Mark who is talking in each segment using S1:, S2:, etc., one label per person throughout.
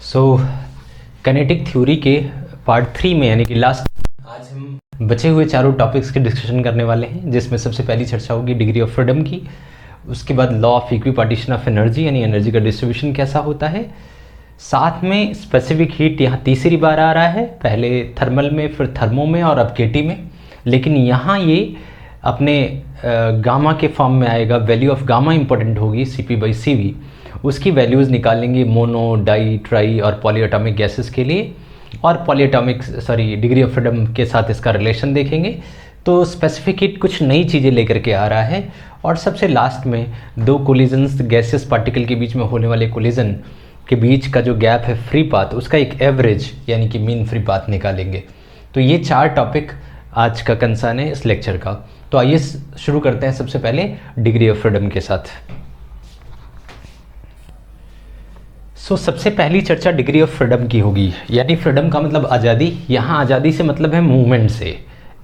S1: So kinetic theory के part 3 में यानी कि लास्ट आज हम बचे हुए चारों टॉपिक्स की डिस्कशन करने वाले हैं, जिसमें सबसे पहली चर्चा होगी डिग्री ऑफ फ्रीडम की। उसके बाद law of equipartition of energy यानी एनर्जी का डिस्ट्रीब्यूशन कैसा होता है। साथ में स्पेसिफिक हीट यहाँ तीसरी बार आ रहा है, पहले थर्मल में, फिर थर्मो में और अब केटी में, लेकिन यहाँ ये अपने गामा के फॉर्म में आएगा। वैल्यू ऑफ गामा इंपॉर्टेंट होगी Cp/Cv, उसकी वैल्यूज़ निकालेंगे मोनो, डाई, ट्राई और पॉलीएटॉमिक गैसेस के लिए, और डिग्री ऑफ फ्रीडम के साथ इसका रिलेशन देखेंगे। तो स्पेसिफिक हीट कुछ नई चीज़ें लेकर के आ रहा है। और सबसे लास्ट में दो कोलिजन्स, गैसियस पार्टिकल के बीच में होने वाले कोलिजन के बीच का जो गैप है फ्री पाथ, उसका एक एवरेज यानी कि मीन फ्री पाथ निकालेंगे। तो ये चार टॉपिक आज का कंसर्न है इस लेक्चर का। तो आइए शुरू करते हैं सबसे पहले डिग्री ऑफ फ्रीडम के साथ। सबसे पहली चर्चा डिग्री ऑफ फ्रीडम की होगी, यानी फ्रीडम का मतलब आज़ादी। यहाँ आज़ादी से मतलब है मूवमेंट से,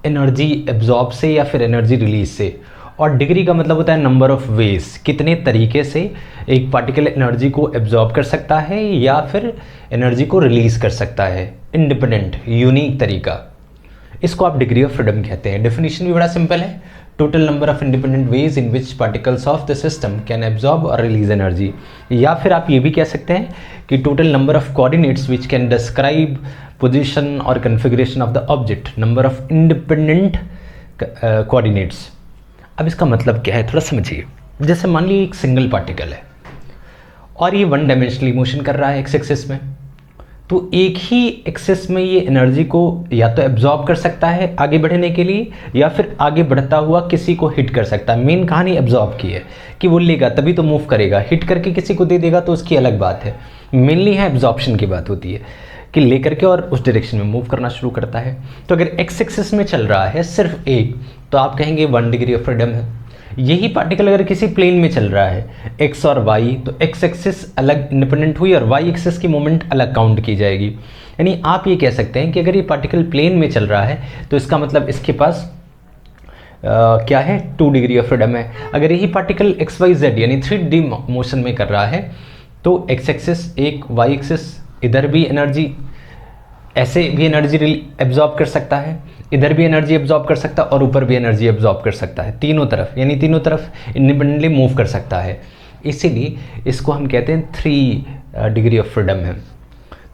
S1: एनर्जी एब्जॉर्ब से या फिर एनर्जी रिलीज से। और डिग्री का मतलब होता है नंबर ऑफ वेज, कितने तरीके से एक पार्टिकल एनर्जी को एब्जॉर्ब कर सकता है या फिर एनर्जी को रिलीज कर सकता है, इंडिपेंडेंट यूनिक तरीका। इसको आप डिग्री ऑफ फ्रीडम कहते हैं। डेफिनेशन भी बड़ा सिंपल है, total number of independent ways in which particles of the system can absorb और रिलीज एनर्जी। या फिर आप ये भी कह सकते हैं कि total number of coordinates which can describe position और configuration of the object, number of independent coordinates. अब इसका मतलब क्या है थोड़ा समझिए। जैसे मान लीजिए एक सिंगल पार्टिकल है और ये वन डायमेंशनली मोशन कर रहा है एक्स एक्सिस में, तो एक ही एक्सिस में ये एनर्जी को या तो एब्जॉर्ब कर सकता है आगे बढ़ने के लिए, या फिर आगे बढ़ता हुआ किसी को हिट कर सकता है। मेन कहानी एब्जॉर्ब की है कि वो लेगा तभी तो मूव करेगा, हिट करके किसी को दे देगा तो उसकी अलग बात है। मेनली है एब्जॉर्प्शन की बात होती है कि लेकर के और उस डायरेक्शन में मूव करना शुरू करता है। तो अगर एक्स एक्सिस में चल रहा है सिर्फ एक, तो आप कहेंगे 1 डिग्री ऑफ फ्रीडम है। यही पार्टिकल अगर किसी प्लेन में चल रहा है एक्स और वाई, तो एक्स एक्सिस अलग इंडिपेंडेंट हुई और वाई एक्सिस की मोमेंट अलग काउंट की जाएगी। यानी आप ये कह सकते हैं कि अगर ये पार्टिकल प्लेन में चल रहा है तो इसका मतलब इसके पास क्या है, 2 डिग्री ऑफ फ्रीडम है। अगर यही पार्टिकल एक्स वाई जेड यानी 3D मोशन में कर रहा है तो एक्स एक्सिस एक, वाई एक्सिस इधर भी एनर्जी, ऐसे भी एनर्जी एब्जॉर्ब कर सकता है, इधर भी एनर्जी एब्जॉर्ब कर सकता है और ऊपर भी एनर्जी एब्जॉर्ब कर सकता है, तीनों तरफ, यानी तीनों तरफ इंडिपेंडेंटली मूव कर सकता है। इसीलिए इसको हम कहते हैं 3 डिग्री ऑफ फ्रीडम है।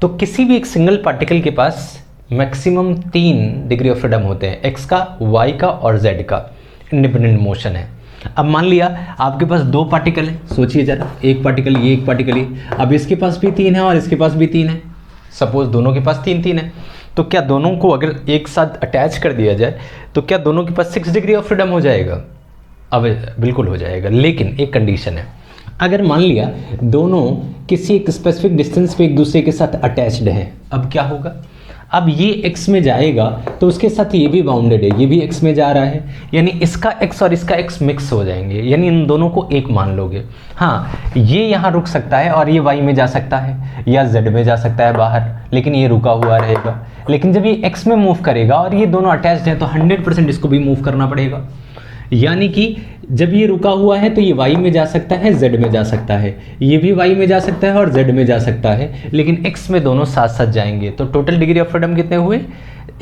S1: तो किसी भी एक सिंगल पार्टिकल के पास मैक्सिमम 3 डिग्री ऑफ फ्रीडम होते हैं, एक्स का, वाई का और जेड का, इंडिपेंडेंट मोशन है। अब मान लिया आपके पास 2 पार्टिकल है, सोचिए जरा, एक पार्टिकल ये, एक पार्टिकल ये। अब इसके पास भी 3 है और इसके पास भी 3 है, सपोज दोनों के पास 3-3 है, तो क्या दोनों को अगर एक साथ अटैच कर दिया जाए तो क्या दोनों के पास 6 डिग्री ऑफ फ्रीडम हो जाएगा? अब बिल्कुल हो जाएगा, लेकिन एक कंडीशन है। अगर मान लिया दोनों किसी एक स्पेसिफिक डिस्टेंस पे एक दूसरे के साथ अटैच्ड हैं, अब क्या होगा? अब ये x में जाएगा तो उसके साथ ये भी बाउंडेड है, ये भी x में जा रहा है, यानी इसका x और इसका x मिक्स हो जाएंगे, यानी इन दोनों को एक मान लोगे। हाँ, ये यहाँ रुक सकता है और ये y में जा सकता है या z में जा सकता है बाहर, लेकिन ये रुका हुआ रहेगा। लेकिन जब ये x में मूव करेगा और ये दोनों अटैच्ड हैं तो 100% इसको भी मूव करना पड़ेगा। यानी कि जब ये रुका हुआ है तो ये y में जा सकता है, z में जा सकता है, ये भी y में जा सकता है और z में जा सकता है, लेकिन x में दोनों साथ साथ जाएंगे। तो टोटल डिग्री ऑफ फ्रीडम कितने हुए?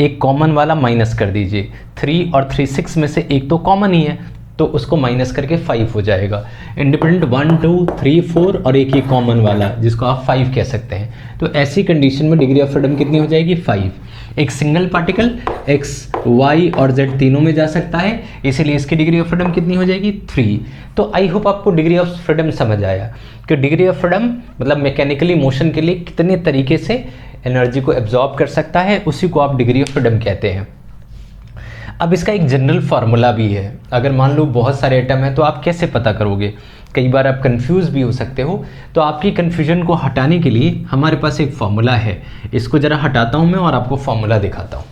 S1: एक कॉमन वाला माइनस कर दीजिए, 3 और 3 6 में से एक तो कॉमन ही है तो उसको माइनस करके 5 हो जाएगा। इंडिपेंडेंट 1 2 3 4 और एक ही कॉमन वाला जिसको आप 5 कह सकते हैं। तो ऐसी कंडीशन में डिग्री ऑफ फ्रीडम कितनी हो जाएगी? 5। एक सिंगल पार्टिकल x, y और z तीनों में जा सकता है, इसीलिए इसकी डिग्री ऑफ फ्रीडम कितनी हो जाएगी? 3। तो आई होप आपको डिग्री ऑफ फ्रीडम समझ आया कि डिग्री ऑफ फ्रीडम मतलब मैकेनिकली मोशन के लिए कितने तरीके से एनर्जी को एब्जॉर्ब कर सकता है, उसी को आप डिग्री ऑफ फ्रीडम कहते हैं। अब इसका एक जनरल फार्मूला भी है। अगर मान लो बहुत सारे एटम है तो आप कैसे पता करोगे? कई बार आप कंफ्यूज भी हो सकते हो, तो आपकी कंफ्यूजन को हटाने के लिए हमारे पास एक फार्मूला है। इसको जरा हटाता हूं मैं और आपको फार्मूला दिखाता हूं।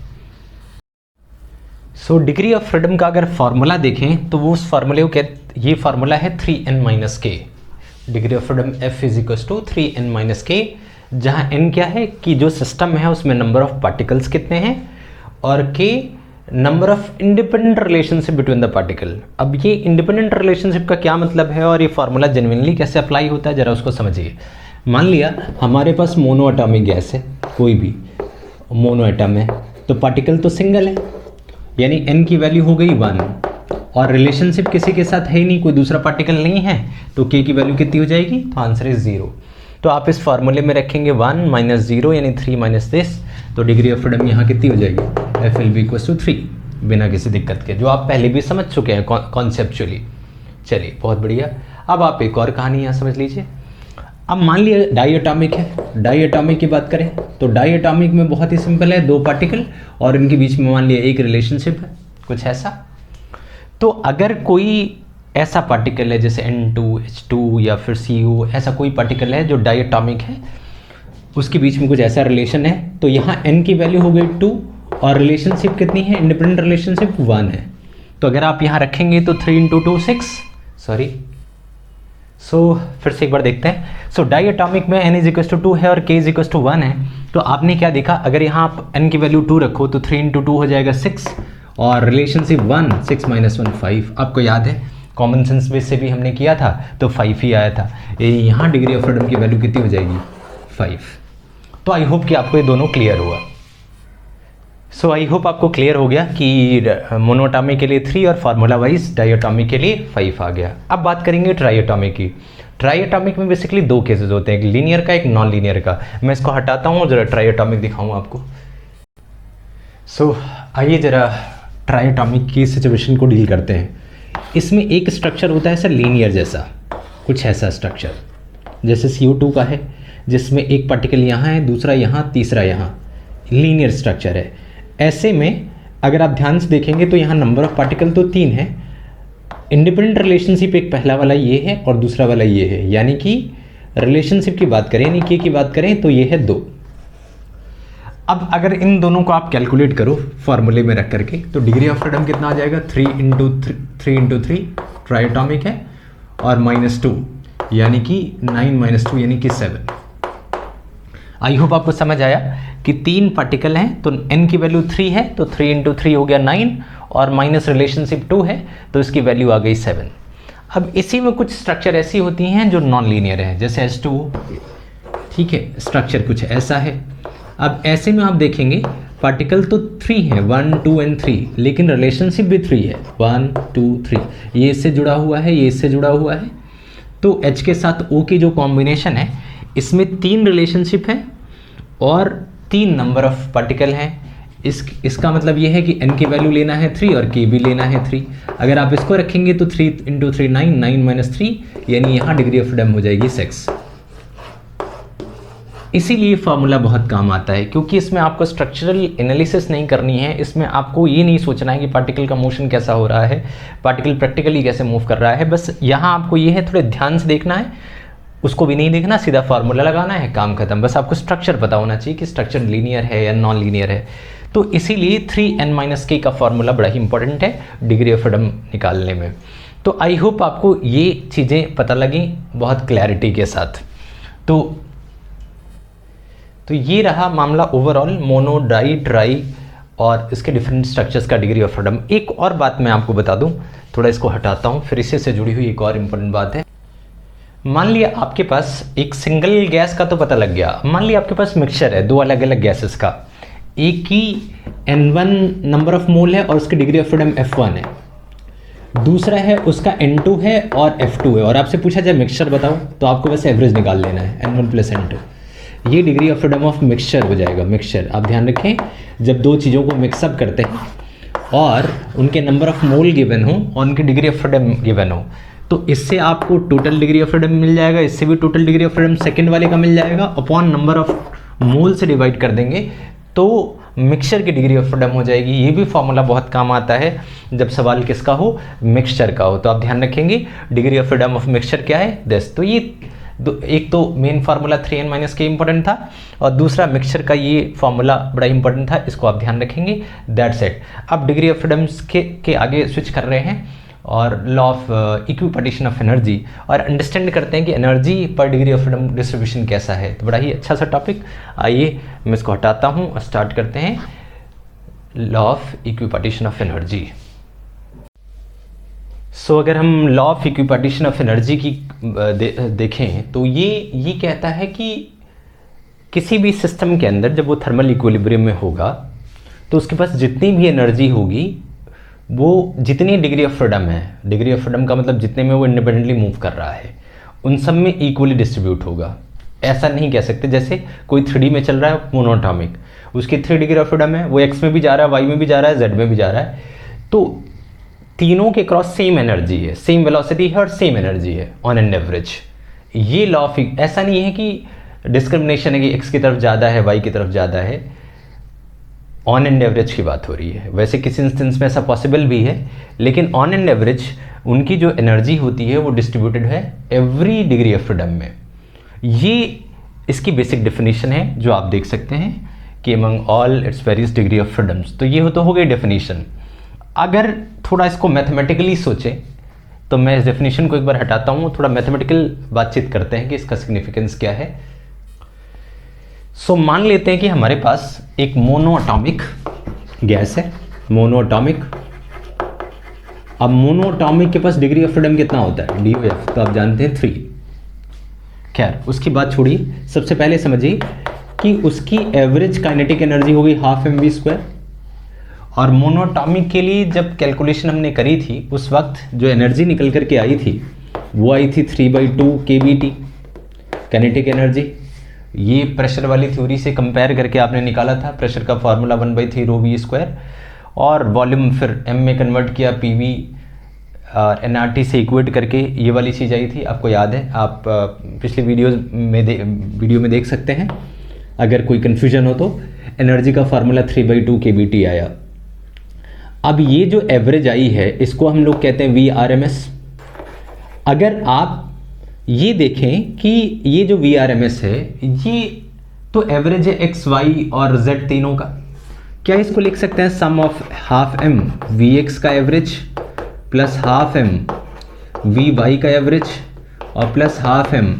S1: सो डिग्री ऑफ फ्रीडम का अगर फार्मूला देखें तो वो उस फार्मूले को ये फार्मूला है 3n-k। Degree of freedom F = 3n-k, जहां n क्या है कि जो सिस्टम है उसमें नंबर ऑफ पार्टिकल्स कितने हैं, और k number of independent relationship between the particle. अब ये इंडिपेंडेंट रिलेशनशिप का क्या मतलब है और ये फार्मूला जेन्युइनली कैसे अप्लाई होता है, जरा उसको समझिए। मान लिया हमारे पास मोनो एटॉमिक गैस है, कोई भी मोनो एटम है, तो पार्टिकल तो सिंगल है, यानी n की वैल्यू हो गई 1, और रिलेशनशिप किसी के साथ है ही नहीं, कोई दूसरा पार्टिकल नहीं है, तो k की वैल्यू कितनी हो जाएगी, तो आंसर इज 0। तो आप इस फार्मूले में रखेंगे 1 माइनस 0 यानी 3 माइनस दिस, तो डिग्री ऑफ फ्रीडम यहाँ कितनी हो जाएगी, F L B equal to 3, बिना किसी दिक्कत के, जो आप पहले भी समझ चुके हैं कॉन्सेप्चुअली। चलिए बहुत बढ़िया। अब आप एक और कहानी यहाँ समझ लीजिए। अब मान लिया डाई एटॉमिक है, डाई एटॉमिक की बात करें तो डाई एटॉमिक में बहुत ही सिंपल है, 2 पार्टिकल और इनके बीच में मान लिया एक रिलेशनशिप है, कुछ ऐसा। तो अगर कोई ऐसा पार्टिकल है जैसे N2H2 या फिर CO, ऐसा कोई पार्टिकल है जो डाई एटॉमिक है, उसके बीच में कुछ ऐसा रिलेशन है, तो यहाँ n की वैल्यू हो गई 2 और रिलेशनशिप कितनी है, इंडिपेंडेंट रिलेशनशिप 1 है। तो अगर आप यहाँ रखेंगे तो 3 × 2 6, सॉरी, फिर से एक बार देखते हैं। डाई एटॉमिक में n = 2 है और k = 1 है, तो आपने क्या देखा, अगर यहाँ आप n की वैल्यू 2 रखो तो 3 × 2 हो जाएगा 6 और रिलेशनशिप 1, 6 - 1 5। आपको याद है कॉमन सेंस बेस से भी हमने किया था तो 5 ही आया था। यहाँ डिग्री ऑफ फ्रीडम की वैल्यू कितनी हो जाएगी, 5। तो आई होप कि आपको ये दोनों क्लियर हुआ। आई होप आपको क्लियर हो गया कि मोनोएटॉमिक के लिए 3 और फार्मूला वाइज डाईएटॉमिक के लिए 5 आ गया। अब बात करेंगे ट्राईएटॉमिक की। ट्राईएटॉमिक में बेसिकली 2 केसेस होते हैं, एक लीनियर का, एक नॉन लीनियर का। मैं इसको हटाता हूँ, जरा ट्राईएटॉमिक दिखाऊँ आपको। आइए जरा ट्राईएटॉमिक की सिचुएशन को डील करते हैं। इसमें एक स्ट्रक्चर होता है सर लीनियर जैसा, कुछ ऐसा स्ट्रक्चर जैसे CO2 का है, जिसमें एक पार्टिकल यहाँ है, दूसरा यहाँ, तीसरा यहाँ, लीनियर स्ट्रक्चर है। ऐसे में अगर आप ध्यान से देखेंगे तो यहाँ नंबर ऑफ पार्टिकल तो 3 है, इंडिपेंडेंट रिलेशनशिप एक पहला वाला ये है और दूसरा वाला ये है, यानी कि रिलेशनशिप की बात करें, यानी k की बात करें तो ये है 2। अब अगर इन दोनों को आप कैलकुलेट करो फॉर्मूले में रख करके, तो डिग्री ऑफ फ्रीडम कितना आ जाएगा, 3 × 3 ट्राईएटॉमिक है, और -2 यानी कि 9 - 2 यानी कि 7। आई होप आपको समझ आया कि 3 पार्टिकल हैं तो n की वैल्यू 3 है, तो 3 × 3 हो गया 9 और माइनस रिलेशनशिप 2 है तो इसकी वैल्यू आ गई 7। अब इसी में कुछ स्ट्रक्चर ऐसी होती हैं जो नॉन लीनियर है, जैसे H2O, ठीक है, स्ट्रक्चर कुछ ऐसा है। अब ऐसे में आप देखेंगे पार्टिकल तो 3 है, 1 2 और 3, लेकिन रिलेशनशिप भी 3 है, 1 2 3, ये इससे जुड़ा हुआ है, ये इससे जुड़ा हुआ है। तो H के साथ O की जो कॉम्बिनेशन है, इसमें 3 रिलेशनशिप है और 3 नंबर ऑफ पार्टिकल हैं। इसका मतलब ये है कि n की वैल्यू लेना है 3 और k भी लेना है 3। अगर आप इसको रखेंगे तो 3 × 3 9, 9 - 3 यानी यहाँ डिग्री ऑफ फ्रीडम हो जाएगी 6। इसीलिए फार्मूला बहुत काम आता है, क्योंकि इसमें आपको स्ट्रक्चरल एनालिसिस नहीं करनी है। इसमें आपको ये नहीं सोचना है कि पार्टिकल का मोशन कैसा हो रहा है, पार्टिकल प्रैक्टिकली कैसे मूव कर रहा है। बस यहाँ आपको ये है थोड़े ध्यान से देखना है, उसको भी नहीं देखना, सीधा फार्मूला लगाना है, काम खत्म। बस आपको स्ट्रक्चर पता होना चाहिए कि स्ट्रक्चर लीनियर है या नॉन लीनियर है। तो इसीलिए 3n - k का फार्मूला बड़ा ही इंपॉर्टेंट है डिग्री ऑफ फ्रीडम निकालने में। तो आई होप आपको ये चीज़ें पता लगी बहुत क्लैरिटी के साथ। तो ये रहा मामला ओवरऑल मोनो, डाई, ट्राई और इसके डिफरेंट स्ट्रक्चर्स का डिग्री ऑफ फ्रीडम। एक और बात मैं आपको बता दूं, थोड़ा इसको हटाता हूं, फिर इससे से जुड़ी हुई एक और इम्पोर्टेंट बात है। मान लिया आपके पास एक सिंगल गैस का तो पता लग गया, मान लिया आपके पास मिक्सचर है 2 अलग अलग गैसेस का, एक की N1 नंबर ऑफ मोल है और उसकी डिग्री ऑफ फ्रीडम F1 है, दूसरा है उसका N2 है और F2 है, और आपसे पूछा जाए मिक्सचर बताओ, तो आपको बस एवरेज निकाल लेना है N1 + N2। ये degree of freedom of mixture हो जाएगा। मिक्सचर आप ध्यान रखें, जब 2 चीज़ों को मिक्सअप करते हैं और उनके नंबर ऑफ मोल गिवन हो और उनकी डिग्री ऑफ फ्रीडम गिवन हो, तो इससे आपको टोटल डिग्री ऑफ फ्रीडम मिल जाएगा, इससे भी total degree of freedom second वाले का मिल जाएगा, अपॉन नंबर ऑफ मोल से डिवाइड कर देंगे तो मिक्सचर की डिग्री ऑफ फ्रीडम हो जाएगी। ये भी फॉर्मूला बहुत काम आता है जब सवाल किसका हो, मिक्सचर का हो। तो आप ध्यान रखेंगे degree of freedom of mixture क्या है, 10। तो ये एक तो main formula 3n - k important था और दूसरा मिक्सचर का ये फार्मूला बड़ा इंपॉर्टेंट था, इसको आप ध्यान रखेंगे। That's it. अब डिग्री ऑफ फ्रीडम्स के आगे स्विच कर रहे हैं और law of equipartition of energy, और अंडरस्टैंड करते हैं कि एनर्जी पर डिग्री ऑफ फ्रीडम डिस्ट्रीब्यूशन कैसा है। तो बड़ा ही अच्छा सा टॉपिक। आइए मैं इसको हटाता हूँ और स्टार्ट करते हैं law of equipartition of energy. So अगर हम law of equipartition of energy की देखें तो ये कहता है कि किसी भी सिस्टम के अंदर जब वो थर्मल इक्विलिब्रियम में होगा तो उसके पास जितनी भी एनर्जी होगी वो जितनी डिग्री ऑफ फ्रीडम है, डिग्री ऑफ फ्रीडम का मतलब जितने में वो इंडिपेंडेंटली मूव कर रहा है, उन सब में इक्वली डिस्ट्रीब्यूट होगा। ऐसा नहीं कह सकते जैसे कोई 3D में चल रहा है मोनोटॉमिक, उसकी 3 डिग्री ऑफ फ्रीडम है, वो x में भी जा रहा है, y में भी जा रहा है, z में भी जा रहा है, तो तीनों के क्रॉस सेम एनर्जी है, सेम वेलोसिटी है और सेम एनर्जी है ऑन एन एवरेज। ये लॉ ऑफ, ऐसा नहीं है कि डिस्क्रिमिनेशन है कि x की तरफ ज़्यादा है, y की तरफ ज़्यादा है, ऑन एंड एवरेज की बात हो रही है। वैसे किसी इंस्टेंस में ऐसा पॉसिबल भी है, लेकिन ऑन एंड एवरेज उनकी जो एनर्जी होती है वो डिस्ट्रीब्यूटेड है एवरी डिग्री ऑफ फ्रीडम में। ये इसकी बेसिक डेफिनेशन है जो आप देख सकते हैं कि among all its various degree of freedoms. तो ये हो गई डेफिनेशन। अगर थोड़ा इसको मैथमेटिकली सोचें तो मैं इस डेफिनेशन को एक बार हटाता हूँ, थोड़ा मैथमेटिकल बातचीत करते हैं कि इसका सिग्निफिकेंस क्या है। सो मान लेते हैं कि हमारे पास एक मोनोअटॉमिक गैस है, मोनोअटॉमिक। अब मोनोअटॉमिक के पास डिग्री ऑफ फ्रीडम कितना होता है, DOF, तो आप जानते हैं 3। खैर उसकी बात छोड़िए, सबसे पहले समझिए कि उसकी एवरेज काइनेटिक एनर्जी हो गई 12 mv²। और मोनोअटॉमिक के लिए जब कैलकुलेशन हमने करी थी उस वक्त जो एनर्जी निकल करके आई थी वो आई थी 3/2 kBT काइनेटिक एनर्जी। ये प्रेशर वाली थ्योरी से कंपेयर करके आपने निकाला था, प्रेशर का फॉर्मूला 1/3 ρV², और वॉल्यूम फिर m में कन्वर्ट किया, PV और nRT से इक्वेट करके ये वाली चीज़ आई थी, आपको याद है, आप पिछली वीडियो में देख सकते हैं अगर कोई कन्फ्यूजन हो तो। एनर्जी का फार्मूला 3/2 kBT आया। अब ये जो एवरेज आई है इसको हम लोग कहते हैं VRMS। अगर आप ये देखें कि ये जो VRMS है ये तो एवरेज है x, y और z तीनों का। क्या इसको लिख सकते हैं सम ऑफ 12m Vx का एवरेज प्लस 12m Vy का एवरेज और प्लस 12m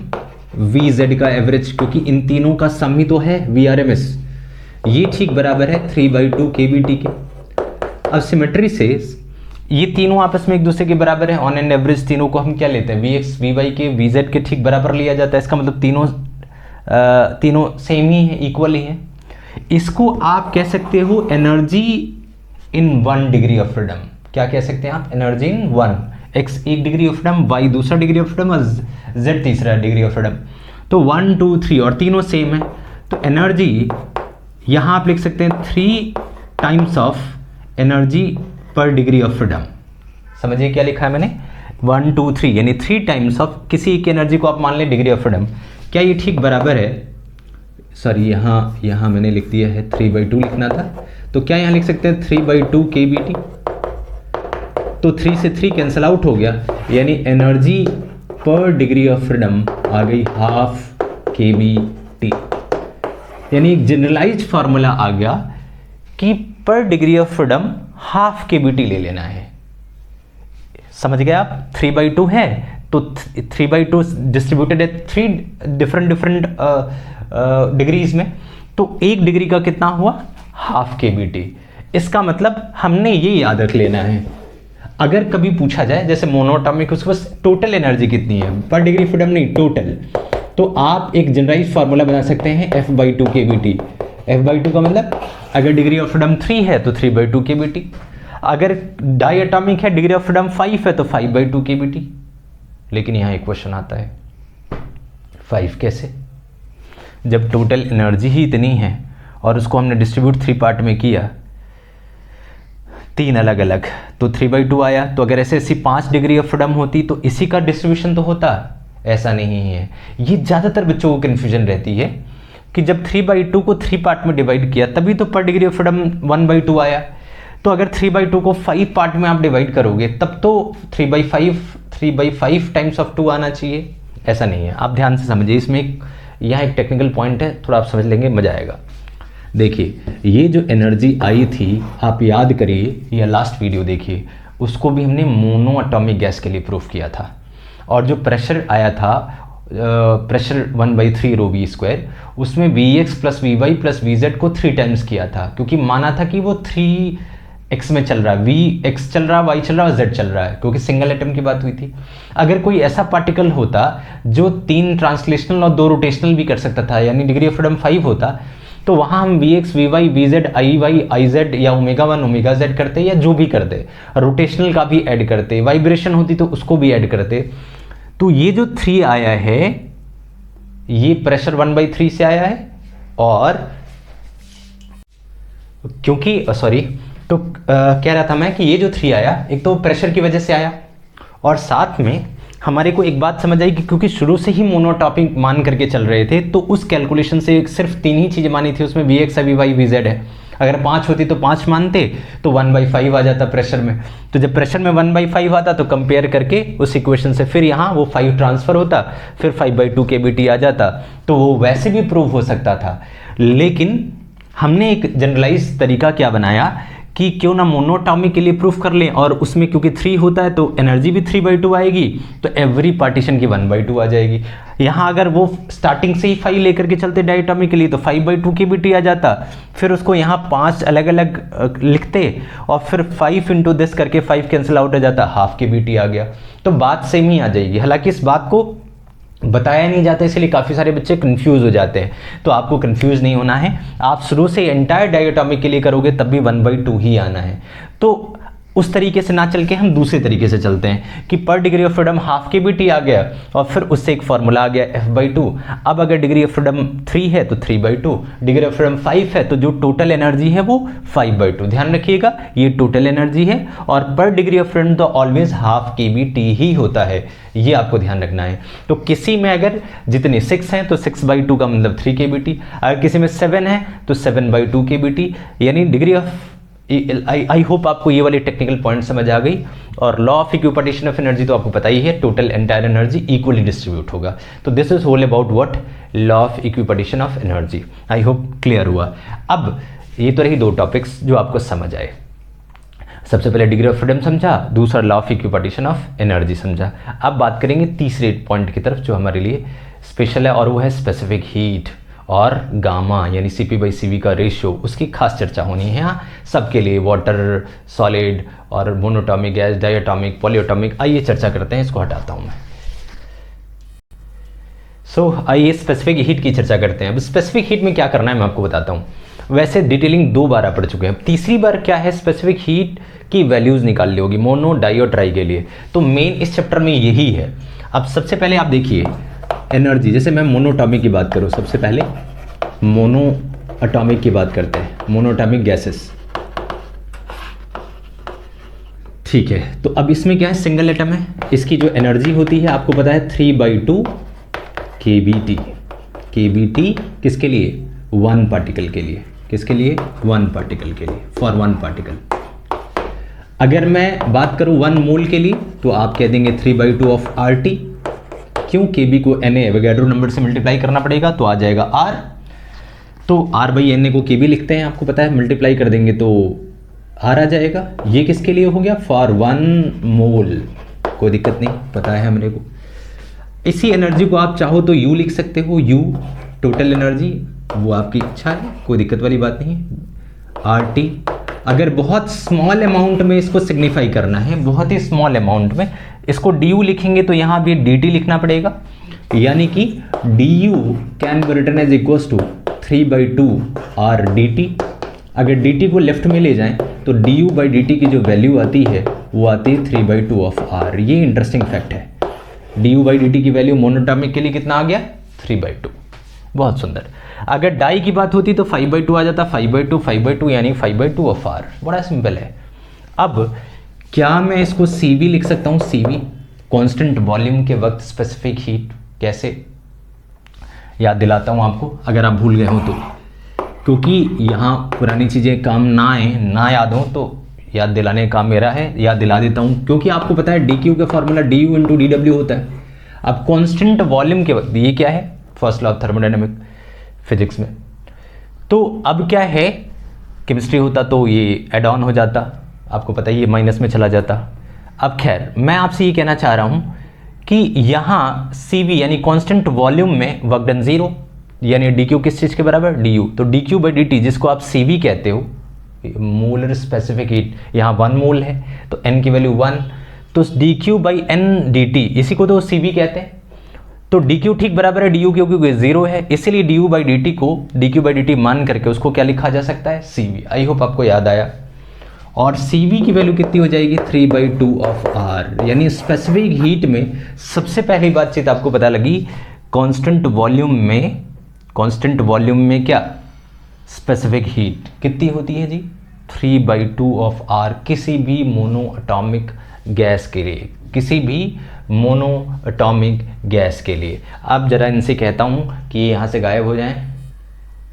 S1: Vz का एवरेज, क्योंकि इन तीनों का सम ही तो है VRMS। ये ठीक बराबर है 3/2 kBT के। अब सिमेट्री से ये तीनों आपस में एक दूसरे के बराबर है, ऑन एंड एवरेज तीनों को हम क्या लेते हैं Vx, Vy के Vz के ठीक बराबर लिया जाता है। इसका मतलब तीनों सेम ही है, इक्वल ही है। इसको आप कह सकते हो energy in 1 degree of freedom. क्या कह सकते हैं आप, energy in 1, x 1 degree of freedom, y दूसरा डिग्री ऑफ फ्रीडम और z तीसरा डिग्री ऑफ फ्रीडम। तो 1, 2, 3 और तीनों सेम है, तो एनर्जी यहाँ आप लिख सकते हैं 3 टाइम्स ऑफ एनर्जी पर डिग्री ऑफ फ्रीडम। समझिए क्या लिखा है मैंने, 1, 2, 3 यानी 3 टाइम्स ऑफ किसी एक एनर्जी को आप मान लें डिग्री ऑफ फ्रीडम। क्या ये ठीक बराबर है, सॉरी यहाँ मैंने लिख दिया है 3/2 लिखना था, तो क्या यहाँ लिख सकते हैं 3/2 kBT। तो 3 से 3 कैंसिल आउट हो गया, यानी एनर्जी पर डिग्री ऑफ फ्रीडम आ गई 12 kBT। यानी एक जनरलाइज्ड फार्मूला आ गया कि पर डिग्री ऑफ फ्रीडम 12 kBT ले लेना है। समझ गए आप, 3/2 है तो 3/2 डिस्ट्रीब्यूटेड है 3 डिफरेंट डिग्रीज में, तो 1 डिग्री का कितना हुआ 12 kBT। इसका मतलब हमने ये याद रख लेना है, अगर कभी पूछा जाए जैसे मोनोटॉमिक उसके पास टोटल एनर्जी कितनी है, पर डिग्री फ्रीडम नहीं टोटल, तो आप एक जनरलाइज्ड फार्मूला बना सकते हैं F/2 kBT। F/2 का मतलब अगर डिग्री ऑफ फ्रीडम 3 है तो 3/2 kBT, अगर डाई एटॉमिक है डिग्री ऑफ फ्रीडम 5 है तो 5/2 kBT। लेकिन यहाँ एक क्वेश्चन आता है 5 कैसे, जब टोटल एनर्जी ही इतनी है और उसको हमने डिस्ट्रीब्यूट 3 पार्ट में किया, 3 अलग अलग, तो 3/2 आया। तो अगर ऐसे 5 डिग्री ऑफ फ्रीडम होती तो इसी का डिस्ट्रीब्यूशन तो होता, ऐसा नहीं है। ये ज़्यादातर बच्चों को कन्फ्यूजन रहती है कि जब 3/2 को 3 पार्ट में डिवाइड किया तभी तो पर डिग्री ऑफ फ्रीडम 1/2 आया। तो अगर 3/2 को 5 पार्ट में आप डिवाइड करोगे तब तो 3/5 टाइम्स ऑफ 2 आना चाहिए, ऐसा नहीं है। आप ध्यान से समझिए, इसमें यहाँ एक टेक्निकल पॉइंट है, थोड़ा आप समझ लेंगे मजा आएगा। देखिए ये जो एनर्जी आई थी आप याद करिए या लास्ट वीडियो देखिए, उसको भी हमने मोनो एटॉमिक गैस के लिए प्रूफ किया था। और जो प्रेशर आया था प्रेशर 1/3 ρV², उसमें Vx plus Vy plus Vz को 3 टाइम्स किया था, क्योंकि माना था कि वो एक्स में चल रहा है, वी एक्स चल रहा है, वाई चल रहा है और जेड चल रहा है, क्योंकि सिंगल एटम की बात हुई थी। अगर कोई ऐसा पार्टिकल होता जो 3 ट्रांसलेशनल और 2 रोटेशनल भी कर सकता था, यानी डिग्री ऑफ फ्रीडम 5 होता, तो वहाँ हम v x v y v z i y i z या ओमेगा 1 ओमेगा जेड करते, या जो भी करते, रोटेशनल का भी ऐड करते, वाइब्रेशन होती तो उसको भी ऐड करते। तो ये जो 3 आया है ये प्रेशर 1/3 से आया है, और क्योंकि सॉरी तो कह रहा था मैं कि ये जो 3 आया, एक तो प्रेशर की वजह से आया, और साथ में हमारे को एक बात समझ आई कि क्योंकि शुरू से ही मोनोटॉपिक मान करके चल रहे थे, तो उस कैलकुलेशन से सिर्फ 3 ही चीज़ें मानी थी, उसमें वी एक्स है वी वाई वी जेड है। अगर 5 होती तो 5 मानते तो 1/5 आ जाता प्रेशर में। तो जब प्रेशर में 1/5 आता तो कंपेयर करके उस इक्वेशन से फिर यहाँ वो 5 ट्रांसफर होता, फिर 5/2 kBT आ जाता, तो वो वैसे भी प्रूव हो सकता था। लेकिन हमने एक जनरलाइज तरीका क्या बनाया कि क्यों ना मोनोटॉमिक के लिए प्रूफ कर लें, और उसमें क्योंकि 3 होता है तो एनर्जी भी 3/2 आएगी, तो एवरी पार्टीशन की 1/2 आ जाएगी। यहाँ अगर वो स्टार्टिंग से ही 5 लेकर के चलते डायटोमिक के लिए तो 5/2 kBT आ जाता, फिर उसको यहाँ 5 अलग अलग लिखते और फिर 5 इंटू दिस करके 5 कैंसिल आउट हो जाता, हाफ kBT आ गया, तो बात सेम ही आ जाएगी। हालांकि इस बात को बताया नहीं जाता, इसलिए काफ़ी सारे बच्चे कंफ्यूज हो जाते हैं, तो आपको कंफ्यूज नहीं होना है। आप शुरू से एंटायर डायटोमिक के लिए करोगे तब भी 1/2 ही आना है। तो उस तरीके से ना चल के हम दूसरे तरीके से चलते हैं कि पर degree of freedom half kBT आ गया, और फिर उससे एक फॉर्मूला आ गया F/2। अब अगर डिग्री ऑफ फ्रीडम 3 है तो 3/2, डिग्री ऑफ फ्रीडम 5 है तो जो टोटल एनर्जी है वो 5/2। ध्यान रखिएगा ये टोटल एनर्जी है, और पर डिग्री ऑफ फ्रीडम तो ऑलवेज हाफ kBT ही होता है, ये आपको ध्यान रखना है। तो किसी में अगर जितने 6 हैं तो 6/2 का मतलब 3 kBT, अगर किसी में 7 है तो 7/2 kBT, यानी डिग्री ऑफ आई होप आपको ये वाली टेक्निकल पॉइंट समझ आ गई। और law of equipartition of energy तो आपको पता ही है, total entire energy equally distribute होगा। तो this is whole about what, law of equipartition of energy. I hope clear हुआ। अब ये तो रही 2 टॉपिक्स जो आपको समझ आए। सबसे पहले डिग्री ऑफ फ्रीडम समझा, दूसरा law of equipartition of energy समझा। अब बात करेंगे तीसरे पॉइंट की तरफ जो हमारे लिए स्पेशल है, और वो है स्पेसिफिक हीट और गामा यानी CP/CV का रेशियो, उसकी खास चर्चा होनी है यहाँ सबके लिए, वाटर, सॉलिड और मोनोटॉमिक गैस, डायटोमिक, पॉलीएटॉमिक। आइए चर्चा करते हैं, इसको हटाता हूँ मैं। आइए स्पेसिफिक हीट की चर्चा करते हैं। अब स्पेसिफिक हीट में क्या करना है मैं आपको बताता हूँ। वैसे डिटेलिंग 2 बार आप पढ़ चुके हैं, तीसरी बार क्या है, स्पेसिफिक हीट की वैल्यूज निकाल ली होगी मोनो, डाई और ट्राई के लिए। तो मेन इस चैप्टर में यही है। अब सबसे पहले आप देखिए एनर्जी, जैसे मैं मोनोटॉमिक की बात करूँ, सबसे पहले मोनो एटॉमिक की बात करते हैं, मोनोटॉमिक गैसेस, ठीक है। तो अब इसमें क्या है, सिंगल एटम है, इसकी जो एनर्जी होती है आपको पता है 3/2 kBT। kBT किसके लिए, 1 पार्टिकल के लिए, किसके लिए, 1 पार्टिकल के लिए, फॉर 1 पार्टिकल। अगर मैं बात करूं 1 मोल के लिए तो आप कह देंगे 3/2 ऑफ RT। क्यों, KB को Na एवोगैड्रो नंबर से मल्टीप्लाई करना पड़ेगा तो आ जाएगा R, तो R/Na को KB लिखते हैं, आपको पता है, मल्टीप्लाई कर देंगे तो R आ जाएगा। ये किसके लिए हो गया, फॉर 1 मोल, कोई दिक्कत नहीं, पता है हमरे को। इसी एनर्जी को आप चाहो तो U लिख सकते हो, U टोटल एनर्जी, वो आपकी इच्छा है, कोई दिक्कत वाली बात नहीं है। RT अगर बहुत स्मॉल अमाउंट में इसको सिग्निफाई करना है, बहुत ही स्मॉल अमाउंट में, इसको DU लिखेंगे तो यहाँ भी DT लिखना पड़ेगा, यानी कि DU can be written as equals to 3/2 RDT। अगर DT को लेफ्ट में ले जाएं तो DU/DT की जो वैल्यू आती है वो आती है 3/2 ऑफ R। ये इंटरेस्टिंग फैक्ट है, DU/DT की वैल्यू मोनोटॉमिक के लिए कितना आ गया, 3/2। बहुत सुंदर। अगर डाई की बात होती तो 5/2 आ जाता, 5/2 यानी 5/2 ऑफ R। बड़ा सिंपल है। अब क्या मैं इसको CV लिख सकता हूँ, CV कांस्टेंट वॉल्यूम के वक्त स्पेसिफिक हीट, कैसे, याद दिलाता हूँ आपको अगर आप भूल गए हो तो, क्योंकि यहाँ पुरानी चीज़ें काम ना आए, ना याद हो, तो याद दिलाने का काम मेरा है, याद दिला देता हूँ। क्योंकि आपको पता है DQ का फॉर्मूला DU इंटू DW होता है। अब कांस्टेंट वॉल्यूम के वक्त, ये क्या है, first law of thermodynamic physics में। तो अब क्या है, केमिस्ट्री होता तो ये एड ऑन हो जाता, आपको पता ही ये माइनस में चला जाता। अब खैर मैं आपसे ये कहना चाह रहा हूँ कि यहाँ CV यानी कांस्टेंट वॉल्यूम में वर्क डन 0, यानी DQ किस चीज़ के बराबर, DU। तो DQ/DT जिसको आप CV कहते हो, मोलर स्पेसिफिक हीट, यहाँ 1 मोल है तो n की वैल्यू 1, तो dQ/n/dt इसी को तो CV कहते हैं। तो dQ ठीक बराबर है du क्योंकि 0 है, इसीलिए du/dt को dQ/dt मान करके उसको क्या लिखा जा सकता है, CV। आई होप आपको याद आया। और CV की वैल्यू कितनी हो जाएगी, 3/2 ऑफ R, यानी स्पेसिफिक हीट में सबसे पहली बातचीत आपको पता लगी, कांस्टेंट वॉल्यूम में क्या स्पेसिफिक हीट कितनी होती है जी, 3/2 ऑफ R किसी भी मोनो एटॉमिक गैस के लिए, किसी भी मोनो एटॉमिक गैस के लिए। अब जरा इनसे कहता हूँ कि यहाँ से गायब हो जाएं।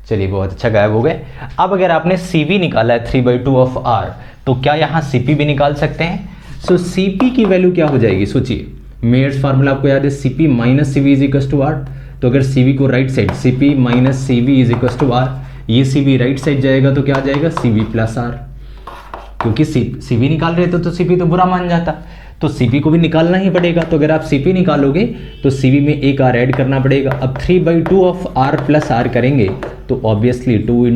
S1: चलिए बहुत अच्छा, गायब हो गए। अब अगर आपने CV निकाला है 3/2 ऑफ R, तो क्या यहाँ CP भी निकाल सकते हैं। सो CP की वैल्यू क्या हो जाएगी, सोचिए, मेयर्स फार्मूला आपको याद है, CP minus CV is equal to R। तो अगर CV को right side, CP minus CV is equal to R, ये CV राइट साइड जाएगा तो क्या आ जाएगा, CV प्लस R, क्योंकि CV निकाल रहे थे तो CP तो बुरा मान जाता, तो CP को भी निकालना ही पड़ेगा। तो अगर आप CP निकालोगे तो CV में एक R ऐड करना पड़ेगा। अब 3/2 ऑफ R प्लस R करेंगे तो ऑब्वियसली 2 ×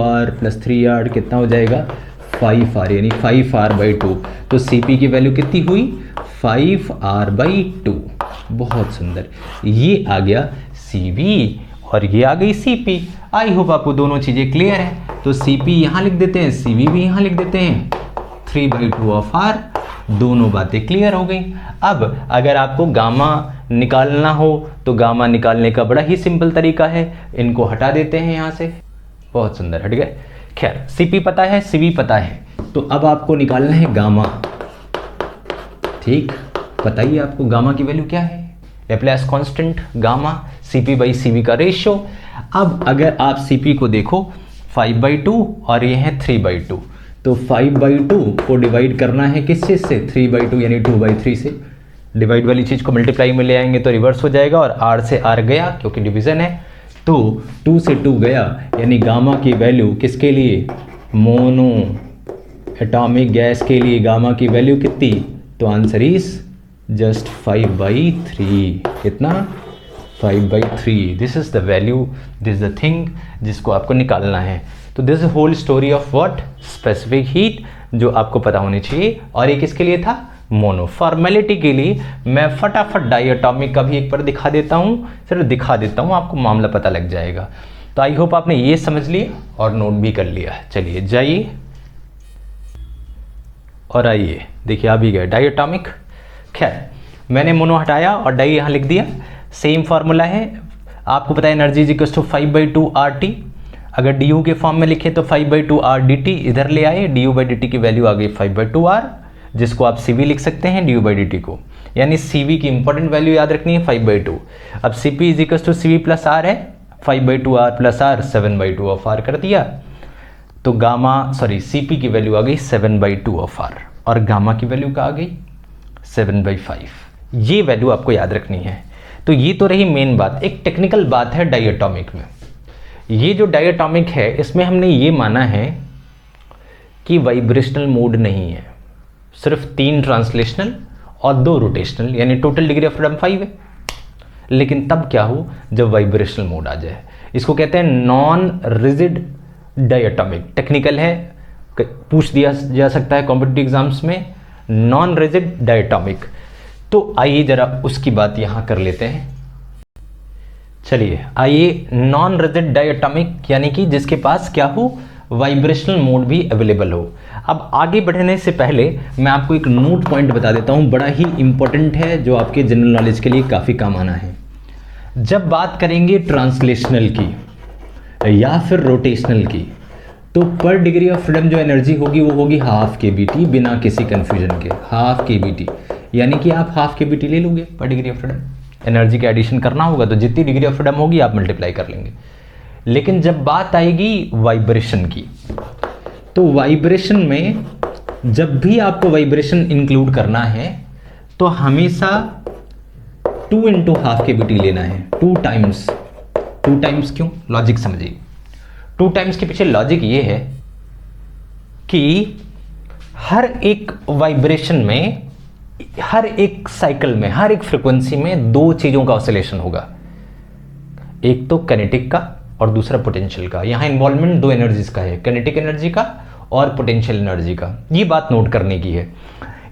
S1: R प्लस 3R कितना हो जाएगा, 5R, यानी 5R/2। तो CP की वैल्यू कितनी हुई, 5R/2। बहुत सुंदर, ये आ गया CV और ये आ गई CP। आई होप आपको दोनों चीज़ें क्लियर है। तो CP यहाँ लिख देते हैं, CV भी यहाँ लिख देते हैं, 3/2 ऑफ R, दोनों बातें क्लियर हो गई। अब अगर आपको गामा निकालना हो तो गामा निकालने का बड़ा ही सिंपल तरीका है, इनको हटा देते हैं यहाँ से, बहुत सुंदर हट गए। खैर CP पता है, CV पता है, तो अब आपको निकालना है गामा। ठीक, बताइए आपको गामा की वैल्यू क्या है, लैप्लास कांस्टेंट गामा CP/CV का रेशियो। अब अगर आप CP को देखो 5/2 और ये है 3/2, तो 5/2 को डिवाइड करना है किस चीज़ से, 3/2 यानी 2/3 से। डिवाइड वाली चीज़ को मल्टीप्लाई में ले आएंगे तो रिवर्स हो जाएगा, और R से R गया क्योंकि डिवीज़न है, तो 2 से 2 गया, यानी गामा की वैल्यू किसके लिए, मोनो एटॉमिक गैस के लिए गामा की वैल्यू कितनी, तो आंसर इज जस्ट 5/3। कितना, 5/3। This is the value, this is the thing जिसको आपको निकालना है। तो this is whole story of what, specific heat, जो आपको पता होनी चाहिए। और ये किसके लिए था, मोनो। फॉर्मेलिटी के लिए मैं फटाफट डायटोमिक का भी एक बार दिखा देता हूँ, सिर्फ दिखा देता हूँ, आपको मामला पता लग जाएगा। तो आई होप आपने ये समझ लिया और नोट भी कर लिया। चलिए जाइए और आइए, देखिए आ भी गए डायटोमिक। खैर मैंने मोनो हटाया और डाई यहाँ लिख दिया, सेम फार्मूला है, आपको पता है energy is equal to 5/2 RT। अगर डी के फॉर्म में लिखे तो 5/2 RDT, इधर ले आए, du/dt की वैल्यू आ गई 5/2 R, जिसको आप CV लिख सकते हैं du/dt को, यानी CV की इंपॉर्टेंट वैल्यू याद रखनी है 5/2। अब CP is equal to CV plus R है, 5/2 R plus R 7/2 of R कर दिया, तो CP की वैल्यू आ गई 7/2 ऑफ R, और गामा की वैल्यू क्या आ गई 7/5। ये वैल्यू आपको याद रखनी है। तो ये तो रही मेन बात। एक टेक्निकल बात है डायटोमिक में, ये जो डायटोमिक है इसमें हमने ये माना है कि वाइब्रेशनल मोड नहीं है, सिर्फ 3 ट्रांसलेशनल और 2 रोटेशनल, यानी टोटल डिग्री ऑफ फ्रीडम 5 है। लेकिन तब क्या हो जब वाइब्रेशनल मोड आ जाए, इसको कहते हैं नॉन रिजिड डायटोमिक। टेक्निकल है, पूछ दिया जा सकता है कॉम्पिटिटिव एग्जाम्स में, नॉन रिजिड डायटोमिक। तो आइए जरा उसकी बात यहाँ कर लेते हैं। चलिए आइए, नॉन रिजिड डायटोमिक यानी कि जिसके पास क्या हो, वाइब्रेशनल मोड भी अवेलेबल हो। अब आगे बढ़ने से पहले मैं आपको एक नोट पॉइंट बता देता हूँ, बड़ा ही इंपॉर्टेंट है, जो आपके जनरल नॉलेज के लिए काफ़ी काम आना है। जब बात करेंगे ट्रांसलेशनल की या फिर रोटेशनल की, तो पर डिग्री ऑफ फ्रीडम जो एनर्जी होगी वो होगी ½ kBT, बिना किसी कन्फ्यूजन के ½ kBT, यानी कि आप ½ kBT ले लोगे पर डिग्री ऑफ फ्रीडम। एनर्जी का एडिशन करना होगा तो जितनी डिग्री ऑफ फ्रीडम होगी आप मल्टीप्लाई कर लेंगे। लेकिन जब बात आएगी वाइब्रेशन की, तो वाइब्रेशन में जब भी आपको वाइब्रेशन इंक्लूड करना है तो हमेशा 2 × ½ kBT लेना है, 2 टाइम्स। 2 टाइम्स क्यों, लॉजिक समझिए। 2 टाइम्स के पीछे लॉजिक ये है कि हर एक वाइब्रेशन में, हर एक साइकिल में, हर एक फ्रिक्वेंसी में 2 चीज़ों का ऑसिलेशन होगा, एक तो काइनेटिक का और दूसरा पोटेंशियल का। यहाँ इन्वॉल्वमेंट 2 एनर्जीज का है, काइनेटिक एनर्जी का और पोटेंशियल एनर्जी का। ये बात नोट करने की है,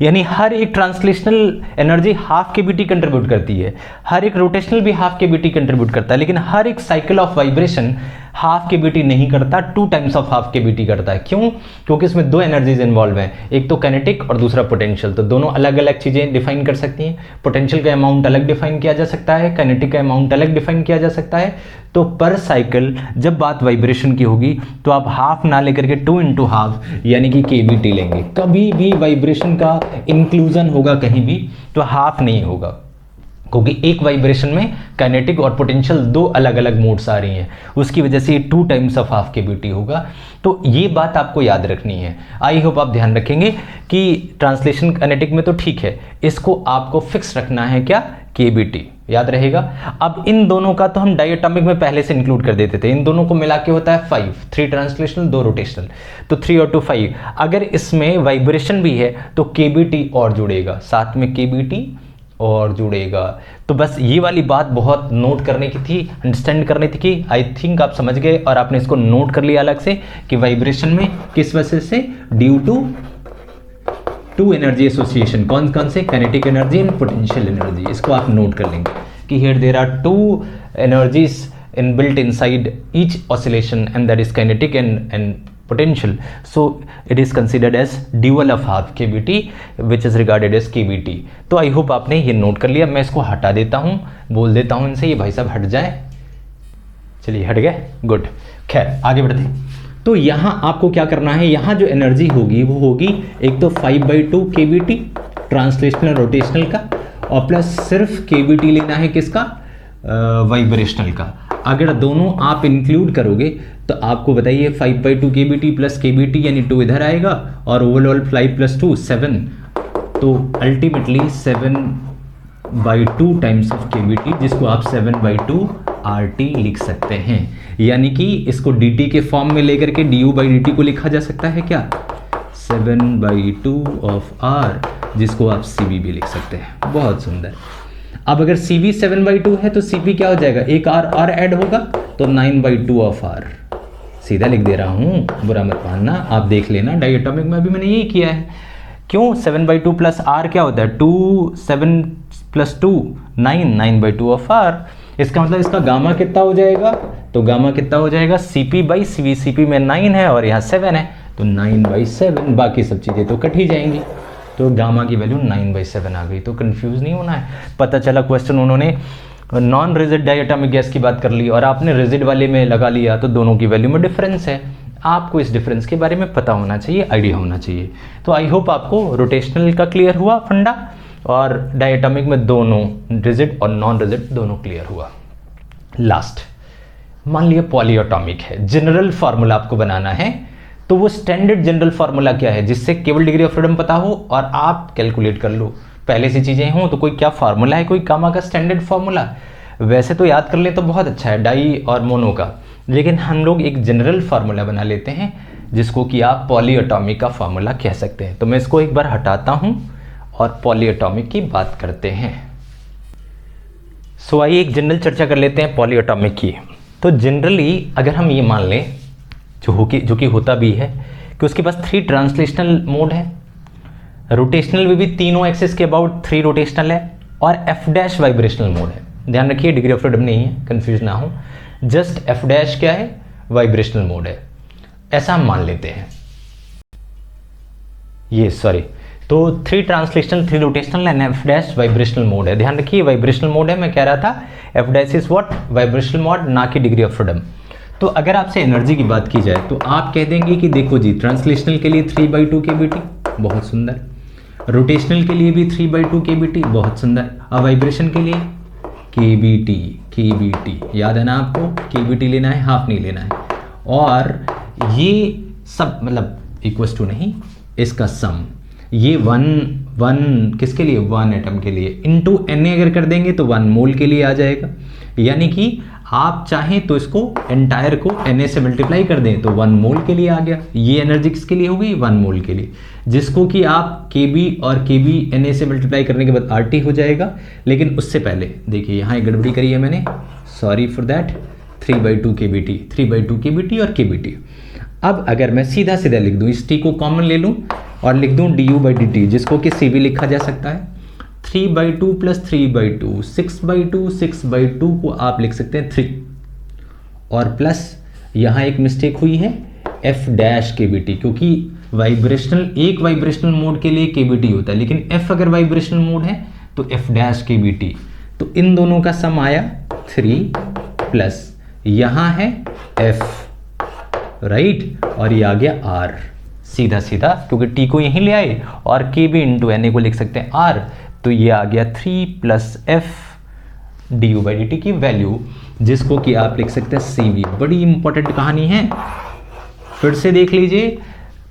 S1: यानी हर एक translational energy half KBT contribute करती है, हर एक रोटेशनल भी हाफ केबीटी कंट्रीब्यूट करता है, लेकिन हर एक cycle of vibration half KBT नहीं करता, 2 टाइम्स ऑफ हाफ केबीटी करता है। क्यों? क्योंकि इसमें 2 एनर्जीज इन्वॉल्व हैं, एक तो काइनेटिक और दूसरा पोटेंशियल। तो दोनों अलग अलग चीज़ें डिफाइन कर सकती हैं। पोटेंशियल का अमाउंट अलग डिफाइन किया जा सकता है, काइनेटिक का अमाउंट अलग डिफाइन किया जा सकता है। तो पर साइकिल जब बात वाइब्रेशन की होगी तो आप हाफ ना लेकर के 2 × हाफ यानी कि केबीटी लेंगे। कभी भी वाइब्रेशन का इंक्लूजन होगा कहीं भी तो हाफ नहीं होगा, क्योंकि एक वाइब्रेशन में काइनेटिक और पोटेंशियल 2 अलग अलग मोड्स आ रही हैं, उसकी वजह से 2 टाइम्स ऑफ हाफ केबीटी होगा। तो ये बात आपको याद रखनी है। आई होप आप ध्यान रखेंगे कि ट्रांसलेशन काइनेटिक में तो ठीक है, इसको आपको फिक्स रखना है क्या, केबीटी, याद रहेगा। अब इन दोनों का तो हम डायटोमिक में पहले से इंक्लूड कर देते थे, इन दोनों को मिला के होता है 5, 3 ट्रांसलेशनल 2 रोटेशनल, तो 3 और 2 5। अगर इसमें वाइब्रेशन भी है तो केबीटी और जुड़ेगा, साथ में केबीटी और जुड़ेगा। तो बस ये वाली बात बहुत नोट करने की थी, अंडरस्टैंड करनी थी कि आई थिंक आप समझ गए और आपने इसको नोट कर लिया अलग से कि वाइब्रेशन में किस वजह से, ड्यू टू एनर्जी एसोसिएशन, कौन कौन से, kinetic energy and potential energy. इसको आप नोट कर लेंगे कि here there are 2 energies inbuilt inside each oscillation and that is kinetic and potential, so it is considered as dual of half kbt which is regarded as kbt। तो I hope आपने ये note कर लिया। मैं इसको हटा देता हूँ, बोल देता हूँ इनसे, ये भाई साहब हट जाए। चलिए हट गए, गुड। खैर आगे बढ़ते हैं। तो यहाँ आपको क्या करना है, यहाँ जो एनर्जी होगी वो होगी एक तो 5/2 kbt ट्रांसलेशनल रोटेशनल का, और प्लस सिर्फ kbt लेना है किसका, वाइब्रेशनल का। अगर दोनों आप इंक्लूड करोगे तो आपको बताइए 5/2 kbt प्लस kbt यानी 2 इधर आएगा और ओवरऑल 5 + 2 7, तो अल्टीमेटली 7/2 टाइम्स ऑफ kbt, जिसको आप 7/2 RT लिख सकते हैं। यानी कि इसको dt के फॉर्म में लेकर के du/dt को लिखा जा सकता है क्या, 7/2 ऑफ R, जिसको आप CB भी लिख सकते हैं। बहुत सुंदर। अब अगर CB 7/2 है तो CP क्या हो जाएगा, एक R ऐड होगा तो 9/2 ऑफ R। सीधा लिख दे रहा हूँ, बुरा मत मानना, आप देख लेना, डायटोमिक में भी मैंने यही किया है। क्यों, 7/2 प्लस R क्या होता है, 2, 7 + 2 9, 9/2 ऑफ R। इसका मतलब इसका गामा कितना हो जाएगा, तो गामा कितना हो जाएगा, CP/CV, CP में 9 है और यहाँ 7 है तो 9/7, बाकी सब चीज़ें तो कट ही जाएंगी। तो गामा की वैल्यू 9/7 आ गई। तो कंफ्यूज नहीं होना है। पता चला क्वेश्चन उन्होंने नॉन रिजिड डायटोमिक गैस की बात कर ली और आपने रिजिड वाले में लगा लिया, तो दोनों की वैल्यू में डिफरेंस है। आपको इस डिफरेंस के बारे में पता होना चाहिए, आइडिया होना चाहिए। तो आई होप आपको रोटेशनल का क्लियर हुआ फंडा, और डायटोमिक में दोनों रिजिड और नॉन रिजिड दोनों क्लियर हुआ। लास्ट, मान लिया पॉलीएटॉमिक है, जनरल फार्मूला आपको बनाना है। तो वो स्टैंडर्ड जनरल फार्मूला क्या है, जिससे केवल डिग्री ऑफ फ्रीडम पता हो और आप कैलकुलेट कर लो, पहले से चीज़ें हों। तो कोई क्या फार्मूला है, कोई गामा का स्टैंडर्ड फार्मूला, वैसे तो याद कर ले तो बहुत अच्छा है डाई और मोनो का, लेकिन हम लोग एक जनरल फार्मूला बना लेते हैं जिसको कि आप पॉलीएटॉमिक का फार्मूला कह सकते हैं। तो मैं इसको एक बार हटाता हूँ और पॉलीएटॉमिक की बात करते हैं। सो आइए एक जनरल चर्चा कर लेते हैं पॉलीएटॉमिक की। तो जनरली अगर हम ये मान लें, जो कि होता भी है, कि उसके पास 3 ट्रांसलेशनल मोड है, रोटेशनल में भी तीनों एक्सिस के अबाउट 3 रोटेशनल है, और F' वाइब्रेशनल मोड है। ध्यान रखिए डिग्री ऑफ फ्रीडम नहीं है, कंफ्यूज ना हो, जस्ट F' क्या है, वाइब्रेशनल मोड है, ऐसा हम मान लेते हैं। ये सॉरी, तो 3 translational 3 rotational and F' vibrational mode है। ध्यान रखिए वाइब्रेशनल मोड है, मैं कह रहा था F' is what, vibrational mode, ना कि डिग्री ऑफ फ्रीडम। तो अगर आपसे एनर्जी की बात की जाए तो आप कह देंगे कि देखो जी, ट्रांसलेशनल के लिए 3/2 kbt, बहुत सुंदर, रोटेशनल के लिए भी 3/2 kbt, बहुत सुंदर, और वाइब्रेशन के लिए kbt, याद है ना आपको, kbt लेना है, हाफ नहीं लेना है। और ये सब मतलब इक्वल्स टू नहीं, इसका सम, ये 1 किसके लिए, 1 एटम के लिए, इनटू Na अगर कर देंगे तो 1 मोल के लिए आ जाएगा। यानी कि आप चाहें तो इसको एंटायर को Na से मल्टीप्लाई कर दें तो 1 मोल के लिए आ गया। ये एनर्जी किसके लिए हो गई, 1 मोल के लिए, जिसको कि आप Kb और Kb Na से मल्टीप्लाई करने के बाद RT हो जाएगा। लेकिन उससे पहले देखिए यहाँ एक गड़बड़ी करी है मैंने, sorry for that, 3/2 kBt, 3/2 kBt और kBt। अब अगर मैं सीधा सीधा लिख दूँ, इस t को कॉमन ले लूँ और लिख दूँ du/dt, जिसको कि cv लिखा जा सकता है 3/2 प्लस 3/2, 6/2, 6/2 को आप लिख सकते हैं 3, और प्लस यहाँ एक मिस्टेक हुई है f डैश kBt, क्योंकि एक वाइब्रेशनल मोड के लिए kBt होता है, लेकिन f अगर वाइब्रेशनल मोड है तो f डैश kBt। तो इन दोनों का सम आया 3 प्लस यहाँ है f, राइट, और ये आ गया r, सीधा सीधा, क्योंकि t को यहीं ले आए और kb इंटू na को लिख सकते हैं r, तो ये आ गया 3 प्लस f du/dt की वैल्यू, जिसको कि आप लिख सकते हैं cv। बड़ी इंपॉर्टेंट कहानी है, फिर से देख लीजिए।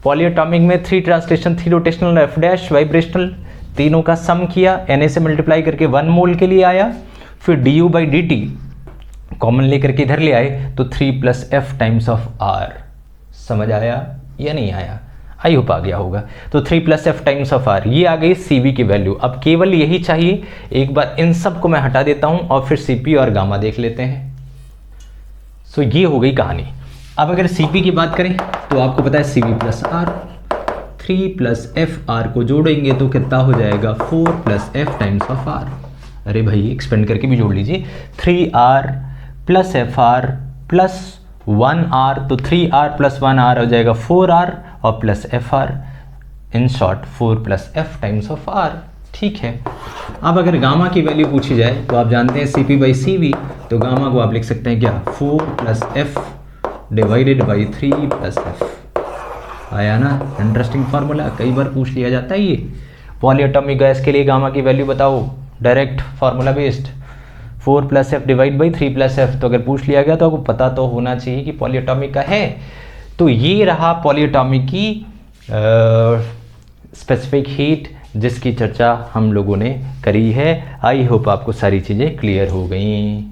S1: पॉलीएटॉमिक में 3 translation, 3 rotational, f dash vibrational, तीनों का सम किया, Na से मल्टीप्लाई करके 1 मोल के लिए आया, फिर du/dt कॉमन लेकर के इधर ले आए तो 3 plus f times of r। समझ आया या नहीं आया? आई होप आ गया होगा। तो 3 plus f times of r, ये आ गई cv की वैल्यू। अब केवल यही चाहिए, एक बार इन सब को मैं हटा देता हूं और फिर cp और गामा देख लेते हैं। सो ये हो गई कहानी। अब अगर cp की बात करें तो आपको पता है cv plus r, 3 plus F R को जोड़ेंगे तो कितना हो जाएगा 4 plus F times of R. अरे भाई एक्सपेंड करके भी जोड़ लीजिए, 3r plus F are plus 1r, तो 3r प्लस 1r हो जाएगा 4r और plus F R, in short 4 plus F times of R. ठीक है। अब अगर गामा की वैल्यू पूछी जाए तो आप जानते हैं CP/CV, तो गामा को आप लिख सकते हैं क्या 4 plus F divided by 3 plus F. आया ना इंटरेस्टिंग फार्मूला, कई बार पूछ लिया जाता है ये। पॉलीएटॉमिक गैस के लिए गामा की वैल्यू बताओ, direct formula based, 4 plus F divide by 3 plus F. तो अगर पूछ लिया गया तो आपको पता तो होना चाहिए कि पॉलीएटॉमिक का है। तो ये रहा पॉलीएटॉमिक की स्पेसिफिक हीट, जिसकी चर्चा हम लोगों ने करी है। आई होप आपको सारी चीज़ें क्लियर हो गई।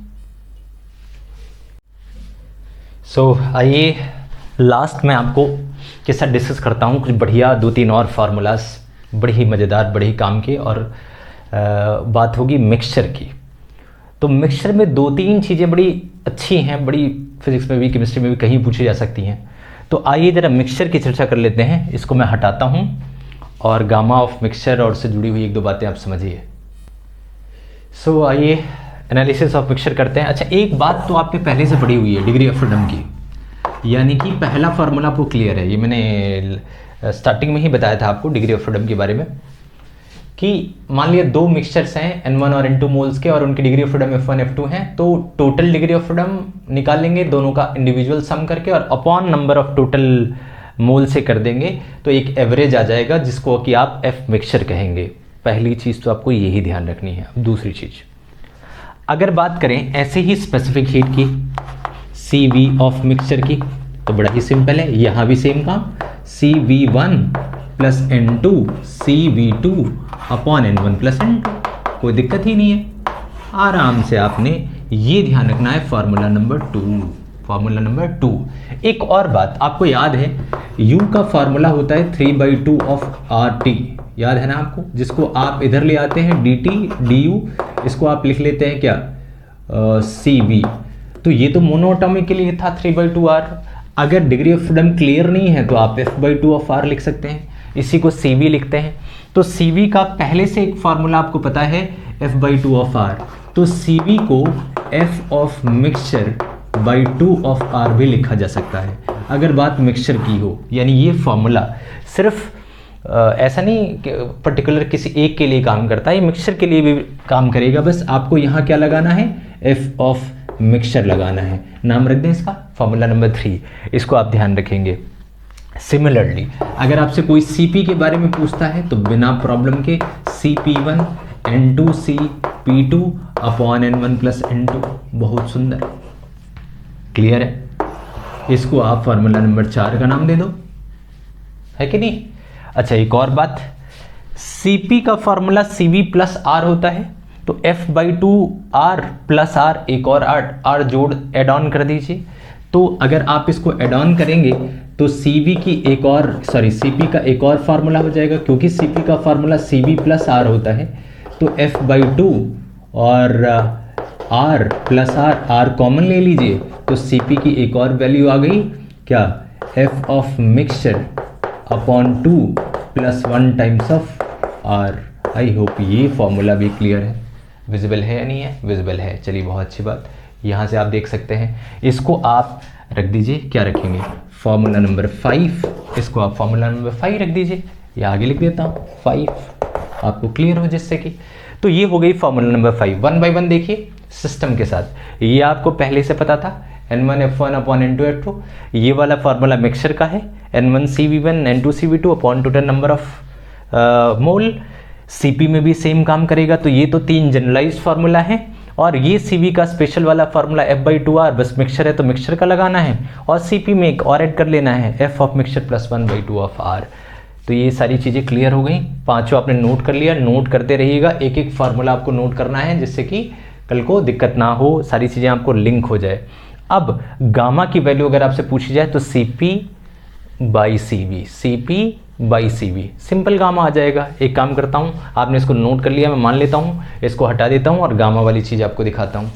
S1: सो आइए लास्ट में आपको के साथ डिस्कस करता हूँ कुछ बढ़िया 2-3 और फार्मूलाज, बड़ी ही मज़ेदार, बड़ी ही काम के, और बात होगी मिक्सचर की। तो मिक्सचर में 2-3 चीज़ें बड़ी अच्छी हैं, बड़ी फिजिक्स में भी केमिस्ट्री में भी कहीं पूछी जा सकती हैं। तो आइए ज़रा मिक्सचर की चर्चा कर लेते हैं। इसको मैं हटाता हूँ और गामा ऑफ मिक्सचर और उससे जुड़ी हुई 1-2 बातें आप समझिए। सो आइए एनालिसिस ऑफ मिक्सचर करते हैं। अच्छा, एक बात तो आपने पहले से पढ़ी हुई है डिग्री ऑफ फ्रीडम की, यानी कि पहला फार्मूला आपको क्लियर है। ये मैंने स्टार्टिंग में ही बताया था आपको डिग्री ऑफ फ्रीडम के बारे में, कि मान लिया 2 मिक्सचर्स हैं N1 और N2 मोल्स के, और उनकी degree of freedom F1 F2 हैं। तो टोटल डिग्री ऑफ फ्रीडम निकालेंगे दोनों का इंडिविजुअल सम करके, और upon number of total mole से कर देंगे तो एक एवरेज आ जाएगा, जिसको कि आप F मिक्सचर कहेंगे। पहली चीज़ तो आपको यही ध्यान रखनी है। अब दूसरी चीज़, अगर बात करें ऐसे ही स्पेसिफिक हीट की, CV ऑफ मिक्सचर की, तो बड़ा ही सिंपल है, यहाँ भी सेम काम, CV1 plus N2 CV2 upon N1 plus N2। कोई दिक्कत ही नहीं है, आराम से आपने ये ध्यान रखना है। Formula number 2। एक और बात आपको याद है, U का फार्मूला होता है 3/2 ऑफ RT, याद है ना आपको, जिसको आप इधर ले आते हैं dt du, इसको आप लिख लेते हैं क्या CV। तो ये तो मोनोएटॉमिक के लिए था 3/2R। अगर डिग्री ऑफ फ्रीडम क्लियर नहीं है तो आप F/2 ऑफ R लिख सकते हैं, इसी को CV लिखते हैं। तो CV का पहले से एक फार्मूला आपको पता है F/2 ऑफ R, तो CV को F of mixture by 2 of R भी लिखा जा सकता है अगर बात मिक्सचर की हो। यानी ये फार्मूला सिर्फ ऐसा नहीं पर्टिकुलर किसी एक के लिए काम करता है, ये मिक्सचर के लिए भी काम करेगा। बस आपको यहाँ क्या लगाना है, F ऑफ मिक्सचर लगाना है। नाम रख दें इसका फार्मूला नंबर 3, इसको आप ध्यान रखेंगे। सिमिलरली अगर आपसे कोई CP के बारे में पूछता है तो बिना प्रॉब्लम के CP1 N2C P2 upon N1 plus N2। बहुत सुंदर, क्लियर है। इसको आप फार्मूला नंबर 4 का नाम दे दो, है कि नहीं। अच्छा, एक और बात, CP का फार्मूला CV प्लस R होता है, तो F/2 R प्लस R, एक और R जोड़ एड ऑन कर दीजिए। तो अगर आप इसको एड ऑन करेंगे तो CP का एक और फार्मूला हो जाएगा, क्योंकि CP का फार्मूला CV प्लस R होता है। तो F/2 और आर प्लस आर कॉमन ले लीजिए तो Cp की एक और वैल्यू आ गई क्या, F of mixture upon 2 plus 1 times of R. I hope ये फॉर्मूला भी क्लियर है, विजिबल है या नहीं है, विजिबल है, चलिए बहुत अच्छी बात। यहाँ से आप देख सकते हैं, इसको आप रख दीजिए, क्या रखेंगे, फॉर्मूला नंबर 5, इसको आप फॉर्मूला नंबर 5 रख दीजिए, या आगे लिख देता हूँ 5, आपको क्लियर हो जिससे कि। तो ये हो गई फॉर्मूला नंबर 5। 1 बाय 1 देखिए सिस्टम के साथ, ये आपको पहले से पता था N1 F1 upon N2 F2, ये वाला फार्मूला मिक्सचर का है N1 CV1 N2 CV2 upon total number of mole. Cp में भी सेम काम करेगा, तो ये तो 3 जनरलाइज्ड फार्मूला है, और ये Cv का स्पेशल वाला फार्मूला F/2R, बस मिक्सचर है तो मिक्सचर का लगाना है, और Cp में एक और ऐड कर लेना है F of mixture plus 1/2 of R। तो ये सारी चीज़ें क्लियर हो गई, पांचों आपने नोट कर लिया, नोट करते रहिएगा, एक एक फार्मूला आपको नोट करना है जिससे कि कल को दिक्कत ना हो, सारी चीज़ें आपको लिंक हो जाए। अब गामा की वैल्यू अगर आपसे पूछी जाए तो Cp/Cv, Cp/Cv, सिंपल गामा आ जाएगा। एक काम करता हूँ, आपने इसको नोट कर लिया, मैं मान लेता हूँ, इसको हटा देता हूँ और गामा वाली चीज़ आपको दिखाता हूँ।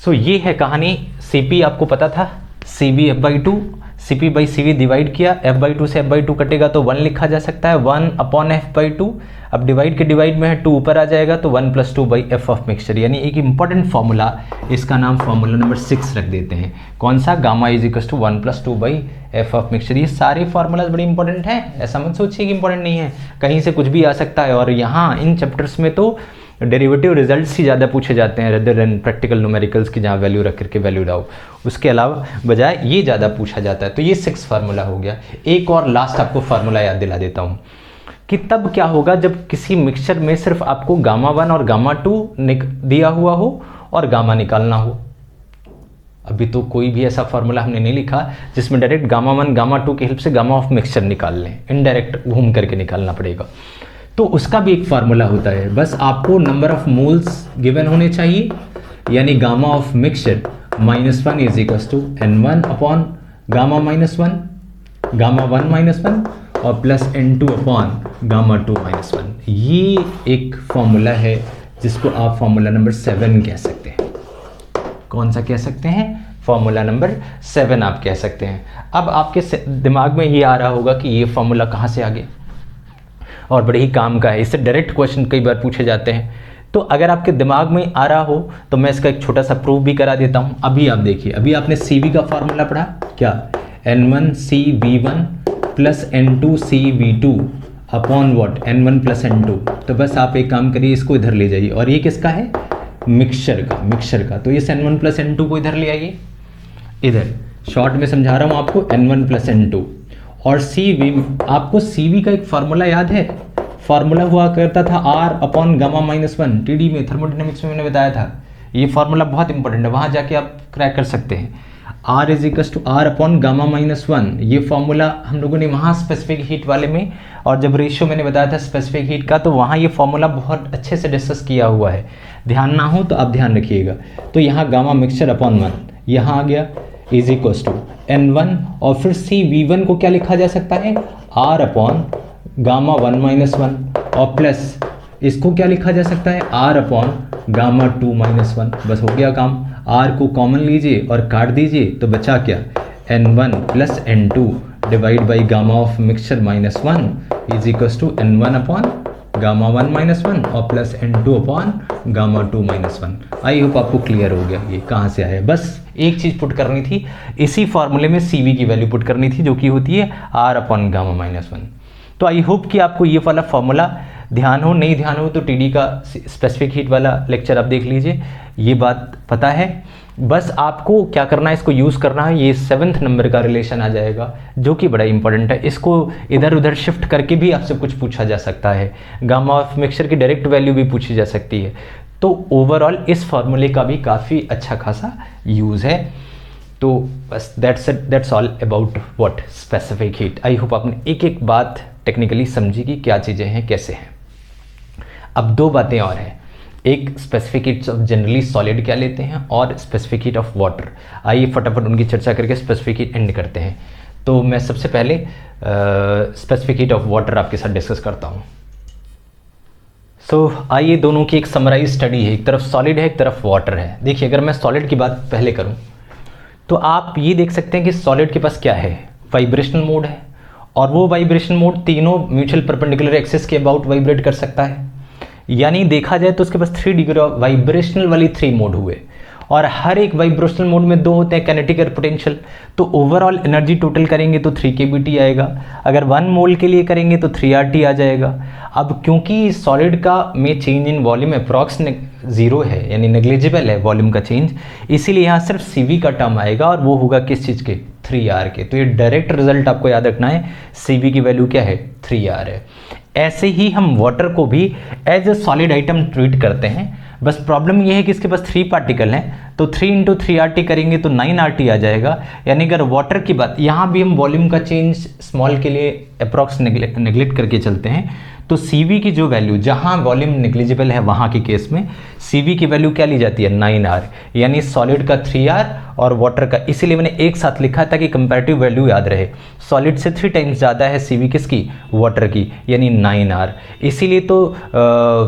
S1: सो ये है कहानी। Cp आपको पता था, Cv F/2, Cp/Cv डिवाइड किया, F/2 से F/2 कटेगा तो 1 लिखा जा सकता है, 1 अपॉन F/2। अब डिवाइड के डिवाइड में है, 2 ऊपर आ जाएगा तो 1 + 2/F ऑफ मिक्सचर, यानी एक इंपॉर्टेंट फॉर्मूला, इसका नाम फॉर्मूला नंबर 6 रख देते हैं। कौन सा, gamma is equal to 1 + 2/F of mixture. ये सारे फॉर्मूलाज बड़े इंपॉर्टेंट हैं, ऐसा मत सोचिए कि इंपॉर्टेंट नहीं है, कहीं से कुछ भी आ सकता है। और यहाँ इन चैप्टर्स में तो डेरिवेटिव रिजल्ट्स ही ज़्यादा पूछे जाते हैं रेदर देन प्रैक्टिकल न्यूमेरिकल्स की, जहाँ वैल्यू रख करके वैल्यू लाओ, उसके अलावा बजाय ये ज़्यादा पूछा जाता है। तो ये 6 फार्मूला हो गया। एक और लास्ट आपको फार्मूला याद दिला देता हूँ कि तब क्या होगा जब किसी मिक्सचर में सिर्फ आपको गामा 1 और गामा 2 दिया हुआ हो और गामा निकालना हो। अभी तो कोई भी ऐसा फार्मूला हमने नहीं लिखा जिसमें डायरेक्ट गामा 1 गामा 2 की हेल्प से गामा ऑफ मिक्सचर निकाल लें, इनडायरेक्ट घूम करके निकालना पड़ेगा। तो उसका भी एक फार्मूला होता है, बस आपको नंबर ऑफ मोल्स गिवन होने चाहिए, यानी gamma of mixture -1 is equal to N1 upon gamma -1, gamma 1 -1 और प्लस N2 अपॉन गामा 2 -1। ये एक फॉर्मूला है जिसको आप फॉर्मूला नंबर 7 कह सकते हैं। कौन सा कह सकते हैं, फॉर्मूला नंबर 7 आप कह सकते हैं। अब आपके दिमाग में ये आ रहा होगा कि ये फॉर्मूला कहाँ से आ गया, और बड़े ही काम का है, इससे डायरेक्ट क्वेश्चन कई बार पूछे जाते हैं। तो अगर आपके दिमाग में आ रहा हो तो मैं इसका एक छोटा सा प्रूफ भी करा देता हूँ। अभी आप देखिए, अभी आपने Cv का फार्मूला पढ़ा क्या, N1Cv1 plus N2Cv2 upon what, N1 plus N2। तो बस आप एक काम करिए, इसको इधर ले जाइए, और ये किसका है, मिक्सचर का। तो इस N1 प्लस N2 को इधर ले आइए, इधर शॉर्ट में समझा रहा हूँ आपको, N1 प्लस N2। और Cv, आपको Cv का एक फार्मूला याद है, फार्मूला हुआ करता था R अपॉन गामा -1, TD में थर्मोडायनेमिक्स में मैंने बताया था। ये फार्मूला बहुत इंपॉर्टेंट है, वहाँ जाके आप क्रैक कर सकते हैं। R is equal to R upon gamma -1, ये फार्मूला हम लोगों ने वहाँ स्पेसिफिक हीट वाले में, और जब रेशियो मैंने बताया था स्पेसिफिक हीट का, तो वहाँ ये फार्मूला बहुत अच्छे से डिस्कस किया हुआ है। ध्यान ना हो तो आप ध्यान रखिएगा। तो यहाँ गामा मिक्सचर अपॉन 1 यहाँ आ गया, इज इक्वल टू N1, और फिर Cv1 को क्या लिखा जा सकता है, R अपॉन गामा 1 -1, और प्लस इसको क्या लिखा जा सकता है, R अपॉन गामा 2 -1। बस हो गया काम। R को कॉमन लीजिए और काट दीजिए, तो बचा क्या, N1 plus N2 divide by gamma of mixture -1 is equal to N1 upon gamma 1 -1 और plus N2 upon gamma 2 -1। I hope आपको क्लियर हो गया ये कहाँ से आया। बस एक चीज़ पुट करनी थी, इसी फॉर्मूले में Cv की वैल्यू पुट करनी थी, जो कि होती है R अपॉन गामा -1। तो आई होप कि आपको ये वाला फॉर्मूला ध्यान हो, नहीं ध्यान हो तो TD का स्पेसिफिक हीट वाला लेक्चर आप देख लीजिए, ये बात पता है। बस आपको क्या करना है, इसको यूज़ करना है, ये 7th नंबर का रिलेशन आ जाएगा, जो कि बड़ा इंपॉर्टेंट है। इसको इधर उधर शिफ्ट करके भी आपसे कुछ पूछा जा सकता है, गामा ऑफ मिक्सचर की डायरेक्ट वैल्यू भी पूछी जा सकती है। तो ओवरऑल इस फॉर्मूले का भी काफ़ी अच्छा खासा यूज़ है। तो बस that's all about what specific heat. I hope आपने एक एक बात टेक्निकली समझी कि क्या चीज़ें हैं, कैसे हैं। अब 2 बातें और हैं, एक specific heat of generally solid क्या लेते हैं, और स्पेसिफिक हीट ऑफ वाटर। आइए फटाफट उनकी चर्चा करके स्पेसिफिक हीट एंड करते हैं। तो मैं सबसे पहले स्पेसिफिक हीट ऑफ वाटर आपके साथ डिस्कस करता हूँ। आइए दोनों की एक समराइज स्टडी है, एक तरफ सॉलिड है एक तरफ वाटर है। देखिए अगर मैं सॉलिड की बात पहले करूं तो आप ये देख सकते हैं कि सॉलिड के पास क्या है, वाइब्रेशनल मोड है, और वो वाइब्रेशन मोड तीनों म्यूचुअल परपेंडिकुलर एक्सिस के अबाउट वाइब्रेट कर सकता है। यानी देखा जाए तो उसके पास 3 डिग्री ऑफ वाइब्रेशनल वाली 3 मोड हुए, और हर एक वाइब्रेशनल मोड में 2 होते हैं, काइनेटिक और पोटेंशियल। तो ओवरऑल एनर्जी टोटल करेंगे तो 3 kBT आएगा, अगर 1 मोल के लिए करेंगे तो 3 RT आ जाएगा। अब क्योंकि सॉलिड का में चेंज इन वॉल्यूम अप्रॉक्स 0 है, यानी नेग्लिजिबल है वॉल्यूम का चेंज, इसीलिए यहाँ सिर्फ CV का टर्म आएगा, और वो होगा किस चीज़ के, 3R के। तो ये डायरेक्ट रिजल्ट आपको याद रखना है, CV की वैल्यू क्या है, 3R है। ऐसे ही हम वाटर को भी as a solid item treat करते हैं, बस प्रॉब्लम ये है कि इसके पास 3 पार्टिकल हैं, तो 3 × 3 RT करेंगे तो 9 RT आ जाएगा। यानी अगर वाटर की बात, यहाँ भी हम वॉल्यूम का चेंज स्मॉल के लिए अप्रॉक्स नेग्लेक्ट करके चलते हैं, तो CV की जो वैल्यू, जहाँ वॉल्यूम नेग्लिजिबल है वहाँ के केस में CV की वैल्यू क्या ली जाती है, 9R, यानी सॉलिड का 3R और वाटर का, इसीलिए मैंने एक साथ लिखा ताकि कंपैरेटिव वैल्यू याद रहे। सॉलिड से 3 टाइम्स ज़्यादा है CV किसकी, वाटर की, यानी 9R। इसीलिए तो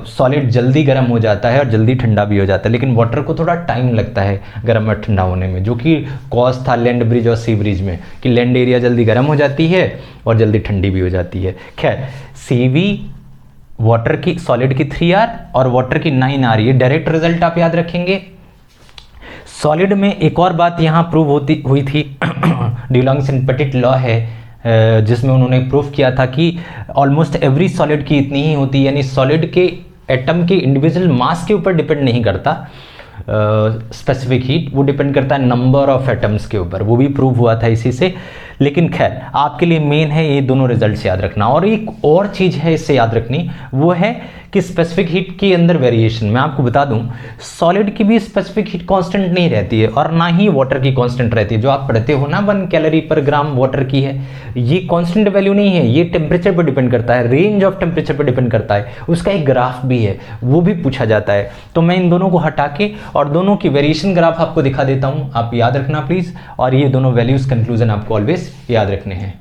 S1: सॉलिड जल्दी गर्म हो जाता है और जल्दी ठंडा भी हो जाता है, लेकिन वाटर को थोड़ा टाइम लगता है गर्म और ठंडा होने में, जो कि कॉज था लैंड ब्रिज और सी ब्रिज में, कि लैंड एरिया जल्दी गर्म हो जाती है और जल्दी ठंडी भी हो जाती है। खैर CV वाटर की, सॉलिड की 3R और वाटर की 9R, ये डायरेक्ट रिजल्ट आप याद रखेंगे। सॉलिड में एक और बात यहाँ प्रूव हुई थी ड्यूलॉन्ग्स एंड पेटिट लॉ है, जिसमें उन्होंने प्रूव किया था कि ऑलमोस्ट एवरी सॉलिड की इतनी ही होती है, यानी सॉलिड के एटम के इंडिविजुअल मास के ऊपर डिपेंड नहीं करता स्पेसिफिक हीट, वो डिपेंड करता है नंबर ऑफ एटम्स के ऊपर, वो भी प्रूव हुआ था इसी से। लेकिन खैर आपके लिए मेन है ये दोनों रिजल्ट्स याद रखना। और एक और चीज़ है इससे याद रखनी, वो है कि स्पेसिफिक हीट के अंदर वेरिएशन। मैं आपको बता दूं, सॉलिड की भी स्पेसिफिक हीट कांस्टेंट नहीं रहती है, और ना ही वाटर की कांस्टेंट रहती है। जो आप पढ़ते हो ना 1 कैलोरी पर ग्राम वाटर की है, ये कांस्टेंट वैल्यू नहीं है, ये टेम्परेचर पर डिपेंड करता है, रेंज ऑफ टेम्परेचर पर डिपेंड करता है। उसका एक ग्राफ भी है, वो भी पूछा जाता है। तो मैं इन दोनों को हटा के और दोनों की वेरिएशन ग्राफ आपको दिखा देता हूँ, आप याद रखना प्लीज। और ये दोनों वैल्यूज कंक्लूजन आपको ऑलवेज याद रखने हैं।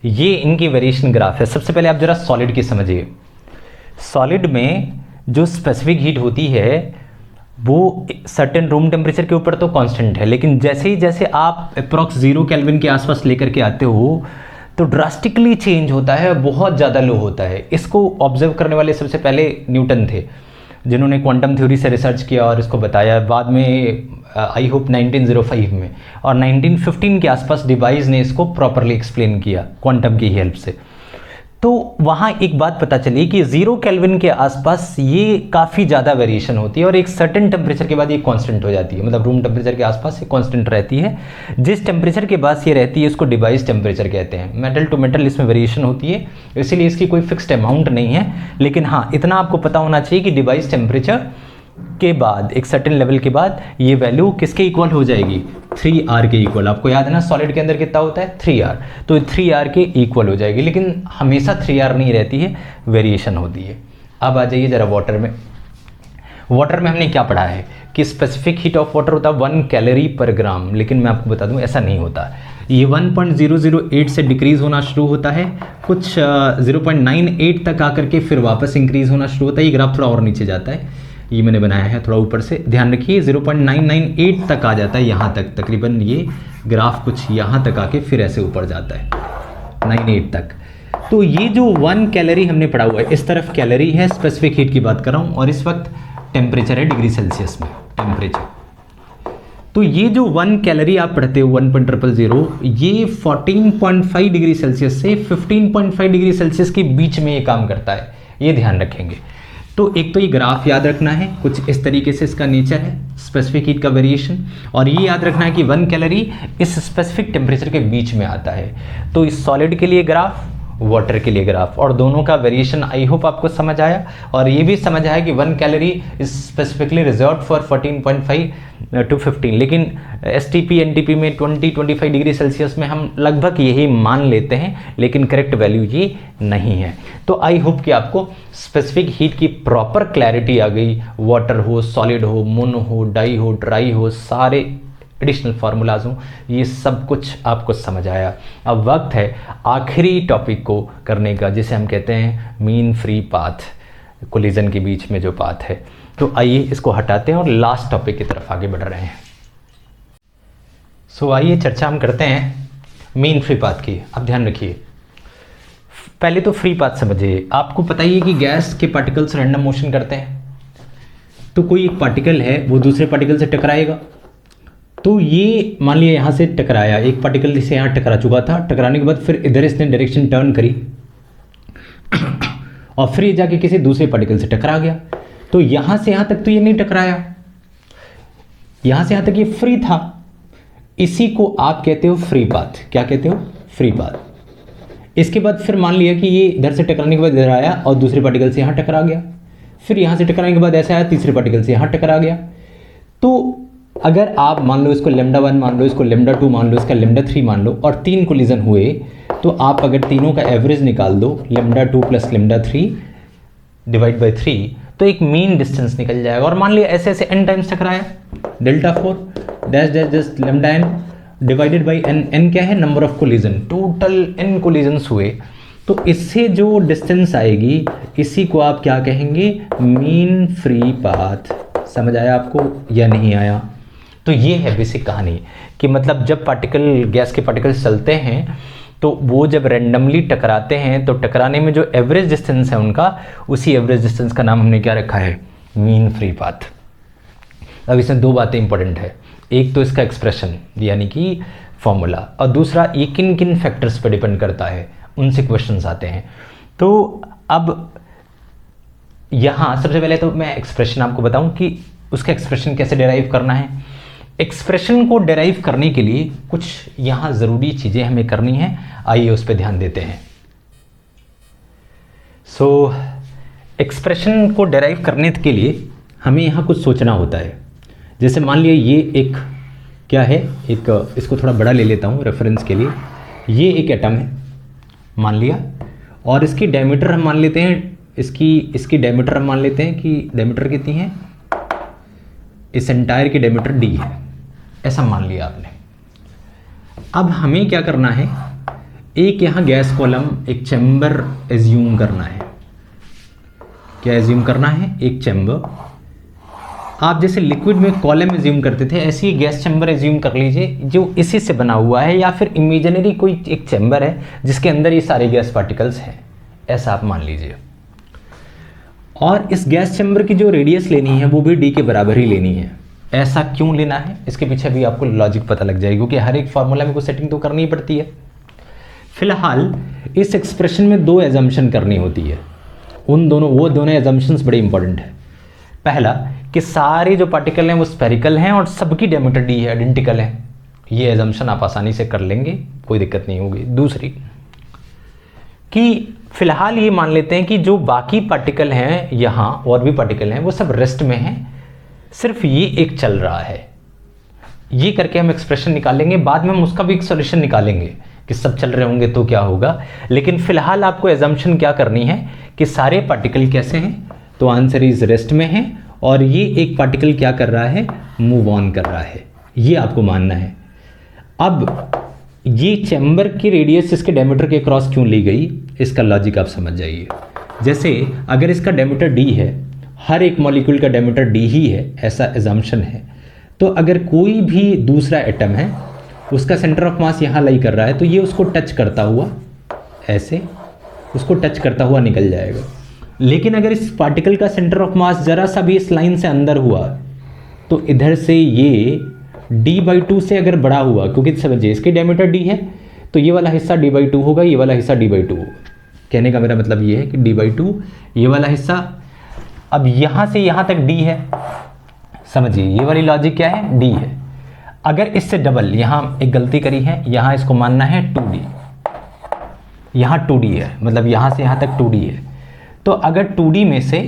S1: ये इनकी वेरिएशन ग्राफ है। सबसे पहले आप जरा सॉलिड की समझिए। सॉलिड में जो स्पेसिफिक हीट होती है वो सर्टेन रूम टेम्परेचर के ऊपर तो कांस्टेंट है, लेकिन जैसे ही जैसे आप अप्रॉक्स 0 केल्विन के आसपास लेकर के आते हो तो ड्रास्टिकली चेंज होता है, बहुत ज़्यादा लो होता है। इसको ऑब्जर्व करने वाले सबसे पहले न्यूटन थे, जिन्होंने क्वांटम थ्योरी से रिसर्च किया और इसको बताया। बाद में आई होप 1905 में और 1915 के आसपास डिवाइस ने इसको प्रॉपरली एक्सप्लेन किया क्वांटम की हेल्प से। तो वहाँ एक बात पता चली कि 0 केल्विन के आसपास ये काफ़ी ज़्यादा वेरिएशन होती है और एक सर्टेन टेम्परेचर के बाद ये कांस्टेंट हो जाती है, मतलब रूम टेम्परेचर के आसपास ये कांस्टेंट रहती है। जिस टेम्परेचर के पास ये रहती है उसको डिवाइस टेम्परेचर कहते हैं। मेटल टू मेटल इसमें वेरिएशन होती है, इसीलिए इसकी कोई फिक्स्ड अमाउंट नहीं है। लेकिन हाँ, इतना आपको पता होना चाहिए कि डिवाइस टेम्परेचर के बाद एक सर्टेन लेवल के बाद ये वैल्यू किसके इक्वल हो जाएगी, 3R के इक्वल। आपको याद है ना सॉलिड के अंदर कितना होता है, 3R, तो 3R के इक्वल हो जाएगी। लेकिन हमेशा 3R नहीं रहती है, वेरिएशन होती है। अब आ जाइए जरा वाटर में। वाटर में हमने क्या पढ़ा है कि स्पेसिफिक हीट ऑफ वाटर होता है 1 कैलोरी पर ग्राम, लेकिन मैं आपको बता दूं ऐसा नहीं होता। ये 1.008 से डिक्रीज होना शुरू होता है, कुछ 0.98 तक आकर के फिर वापस इंक्रीज होना शुरू होता है। ये ग्राफ थोड़ा और नीचे जाता है, ये मैंने बनाया है थोड़ा ऊपर से, ध्यान रखिए 0.998 तक आ जाता है, यहाँ तक तकरीबन ये ग्राफ कुछ यहाँ तक आके फिर ऐसे ऊपर जाता है 98 तक। तो ये जो 1 कैलोरी हमने पढ़ा हुआ है, इस तरफ कैलोरी है, स्पेसिफिक हीट की बात कर रहा हूँ, और इस वक्त टेम्परेचर है डिग्री सेल्सियस में टेम्परेचर। तो ये जो 1 कैलोरी आप पढ़ते हो 1.000, ये 14.5 डिग्री सेल्सियस से 15.5 डिग्री सेल्सियस के बीच में ये काम करता है, ये ध्यान रखेंगे। तो एक तो ये ग्राफ याद रखना है, कुछ इस तरीके से इसका नेचर है, स्पेसिफिक हीट का वेरिएशन। और ये याद रखना है कि 1 कैलोरी इस स्पेसिफिक टेम्परेचर के बीच में आता है। तो इस सॉलिड के लिए ग्राफ, वाटर के लिए ग्राफ, और दोनों का वेरिएशन आई होप आपको समझ आया। और ये भी समझ आया कि 1 calorie is specifically reserved for 14.5 to 15, लेकिन STP NTP में 20-25 डिग्री सेल्सियस में हम लगभग यही मान लेते हैं, लेकिन करेक्ट वैल्यू ये नहीं है। तो आई होप कि आपको स्पेसिफिक हीट की प्रॉपर क्लैरिटी आ गई। वाटर हो, सॉलिड हो, मोनो हो, डाई हो, ट्राई हो, सारे एडिशनल फार्मूलाज हों, ये सब कुछ आपको समझ आया। अब वक्त है आखिरी टॉपिक को करने का, जिसे हम कहते हैं मीन फ्री पाथ, कोलिजन के बीच में जो पाथ है। तो आइए इसको हटाते हैं और लास्ट टॉपिक की तरफ आगे बढ़ रहे हैं। सो आइए चर्चा हम करते हैं मीन फ्री पाथ की। अब ध्यान रखिए, पहले तो फ्री पाथ समझिए। आपको पता ही है कि गैस के पार्टिकल्स रैंडम मोशन करते हैं, तो कोई एक पार्टिकल है वो दूसरे पार्टिकल से टकराएगा। तो ये मान लिया यहाँ से टकराया, एक पार्टिकल से यहाँ टकरा चुका था, टकराने के बाद फिर इधर इसने डायरेक्शन टर्न करी और फिर ये जाके किसी दूसरे पार्टिकल से टकरा गया। तो यहाँ से यहाँ तक तो ये नहीं टकराया, यहाँ से यहाँ तक ये फ्री था। इसी को आप कहते हो फ्री पाथ। क्या कहते हो? Free path. इसके बाद फिर मान लिया कि ये इधर से टकराने के बाद इधर आया और दूसरे पार्टिकल से यहाँ टकरा गया, फिर यहाँ से टकराने के बाद ऐसा आया, तीसरे पार्टिकल से यहाँ टकरा गया। तो अगर आप मान लो इसको λ1 मान लो, इसको λ2 मान लो, इसका λ3 मान लो और 3 कोलिजन हुए, तो आप अगर तीनों का एवरेज निकाल दो λ2 प्लस λ3 डिवाइड बाई 3, तो एक मीन डिस्टेंस निकल जाएगा। और मान लिया ऐसे ऐसे n टाइम्स टकराया, Δ4 dash dash dash λn divided by n। n क्या है? Number of collision, total n collisions हुए। तो इससे जो डिस्टेंस आएगी, इसी को आप क्या कहेंगे? Mean free path. समझ आया आपको या नहीं आया? तो ये है बेसिक कहानी कि मतलब जब पार्टिकल, गैस के पार्टिकल्स चलते हैं तो वो जब रैंडमली टकराते हैं तो टकराने में जो एवरेज डिस्टेंस है उनका, उसी एवरेज डिस्टेंस का नाम हमने क्या रखा है? Mean free path. अब इसमें दो बातें इंपॉर्टेंट है, एक तो इसका एक्सप्रेशन यानी कि फॉर्मूला, और दूसरा ये किन किन फैक्टर्स पर डिपेंड करता है, उनसे क्वेश्चंस आते हैं। तो अब यहाँ सबसे पहले तो मैं एक्सप्रेशन आपको बताऊं कि उसका एक्सप्रेशन कैसे डिराइव करना है। एक्सप्रेशन को डिराइव करने के लिए कुछ यहाँ ज़रूरी चीज़ें हमें करनी है, आइए उस पर ध्यान देते हैं। सो एक्सप्रेशन को डिराइव करने के लिए हमें यहाँ कुछ सोचना होता है। जैसे मान लिया ये एक क्या है, एक इसको थोड़ा बड़ा ले लेता हूँ रेफरेंस के लिए। ये एक एटम है मान लिया, और इसकी डायमीटर हम मान लेते हैं, इसकी डायमीटर हम मान लेते हैं कि डायमीटर कितनी है, इस एंटायर की डायमीटर d है, ऐसा मान लिया आपने। अब हमें क्या करना है, एक यहाँ गैस कॉलम, एक चैम्बर एज्यूम करना है। क्या एज्यूम करना है? एक चैम्बर। आप जैसे लिक्विड में कॉलम एज्यूम करते थे, ऐसे ही गैस चैम्बर एज्यूम कर लीजिए जो इसी से बना हुआ है, या फिर इमेजिनरी कोई एक चैम्बर है जिसके अंदर ये सारे गैस पार्टिकल्स हैं, ऐसा आप मान लीजिए। और इस गैस चैम्बर की जो रेडियस लेनी है वो भी d के बराबर ही लेनी है। ऐसा क्यों लेना है, इसके पीछे भी आपको लॉजिक पता लग जाएगी, क्योंकि हर एक फार्मूला में कोई सेटिंग तो करनी ही पड़ती है। फिलहाल इस एक्सप्रेशन में दो एजम्पशन करनी होती है, वो दोनों एजम्पशंस बड़े इंपॉर्टेंट है। पहला कि सारे जो पार्टिकल हैं वो स्फेरिकल हैं और सबकी डायमीटर d है, आइडेंटिकल है। ये एजम्पशन आप आसानी से कर लेंगे, कोई दिक्कत नहीं होगी। दूसरी कि फिलहाल ये मान लेते हैं कि जो बाकी पार्टिकल हैं यहाँ, और भी पार्टिकल हैं, वो सब रेस्ट में हैं, सिर्फ ये एक चल रहा है। ये करके हम एक्सप्रेशन निकालेंगे, बाद में हम उसका भी एक सॉल्यूशन निकालेंगे कि सब चल रहे होंगे तो क्या होगा। लेकिन फिलहाल आपको एजम्पशन क्या करनी है कि सारे पार्टिकल कैसे हैं, तो आंसर इज रेस्ट में है, और ये एक पार्टिकल क्या कर रहा है? मूव ऑन कर रहा है, ये आपको मानना है। अब ये चैम्बर की रेडियस इसके डायमीटर के क्रॉस क्यों ली गई, इसका लॉजिक आप समझ जाइए। जैसे अगर इसका डायमीटर d है, हर एक मॉलिक्यूल का डायमीटर d ही है, ऐसा एजम्पशन है, तो अगर कोई भी दूसरा एटम है उसका सेंटर ऑफ मास यहाँ लाई कर रहा है, तो ये उसको टच करता हुआ, ऐसे उसको टच करता हुआ निकल जाएगा। लेकिन अगर इस पार्टिकल का सेंटर ऑफ मास जरा सा भी इस लाइन से अंदर हुआ, तो इधर से ये d/2 से अगर बड़ा हुआ, क्योंकि समझिए इसकी डायमीटर d है, तो ये वाला हिस्सा d/2 होगा, ये वाला हिस्सा d/2 होगा। कहने का मेरा मतलब ये है कि d/2 ये वाला हिस्सा, अब यहाँ से यहाँ तक d है, समझिए ये वाली लॉजिक क्या है? d है। अगर इससे डबल, यहाँ एक गलती करी है, यहाँ इसको मानना है 2d, यहाँ 2d है, मतलब यहाँ से यहाँ तक 2d है। तो अगर 2d में से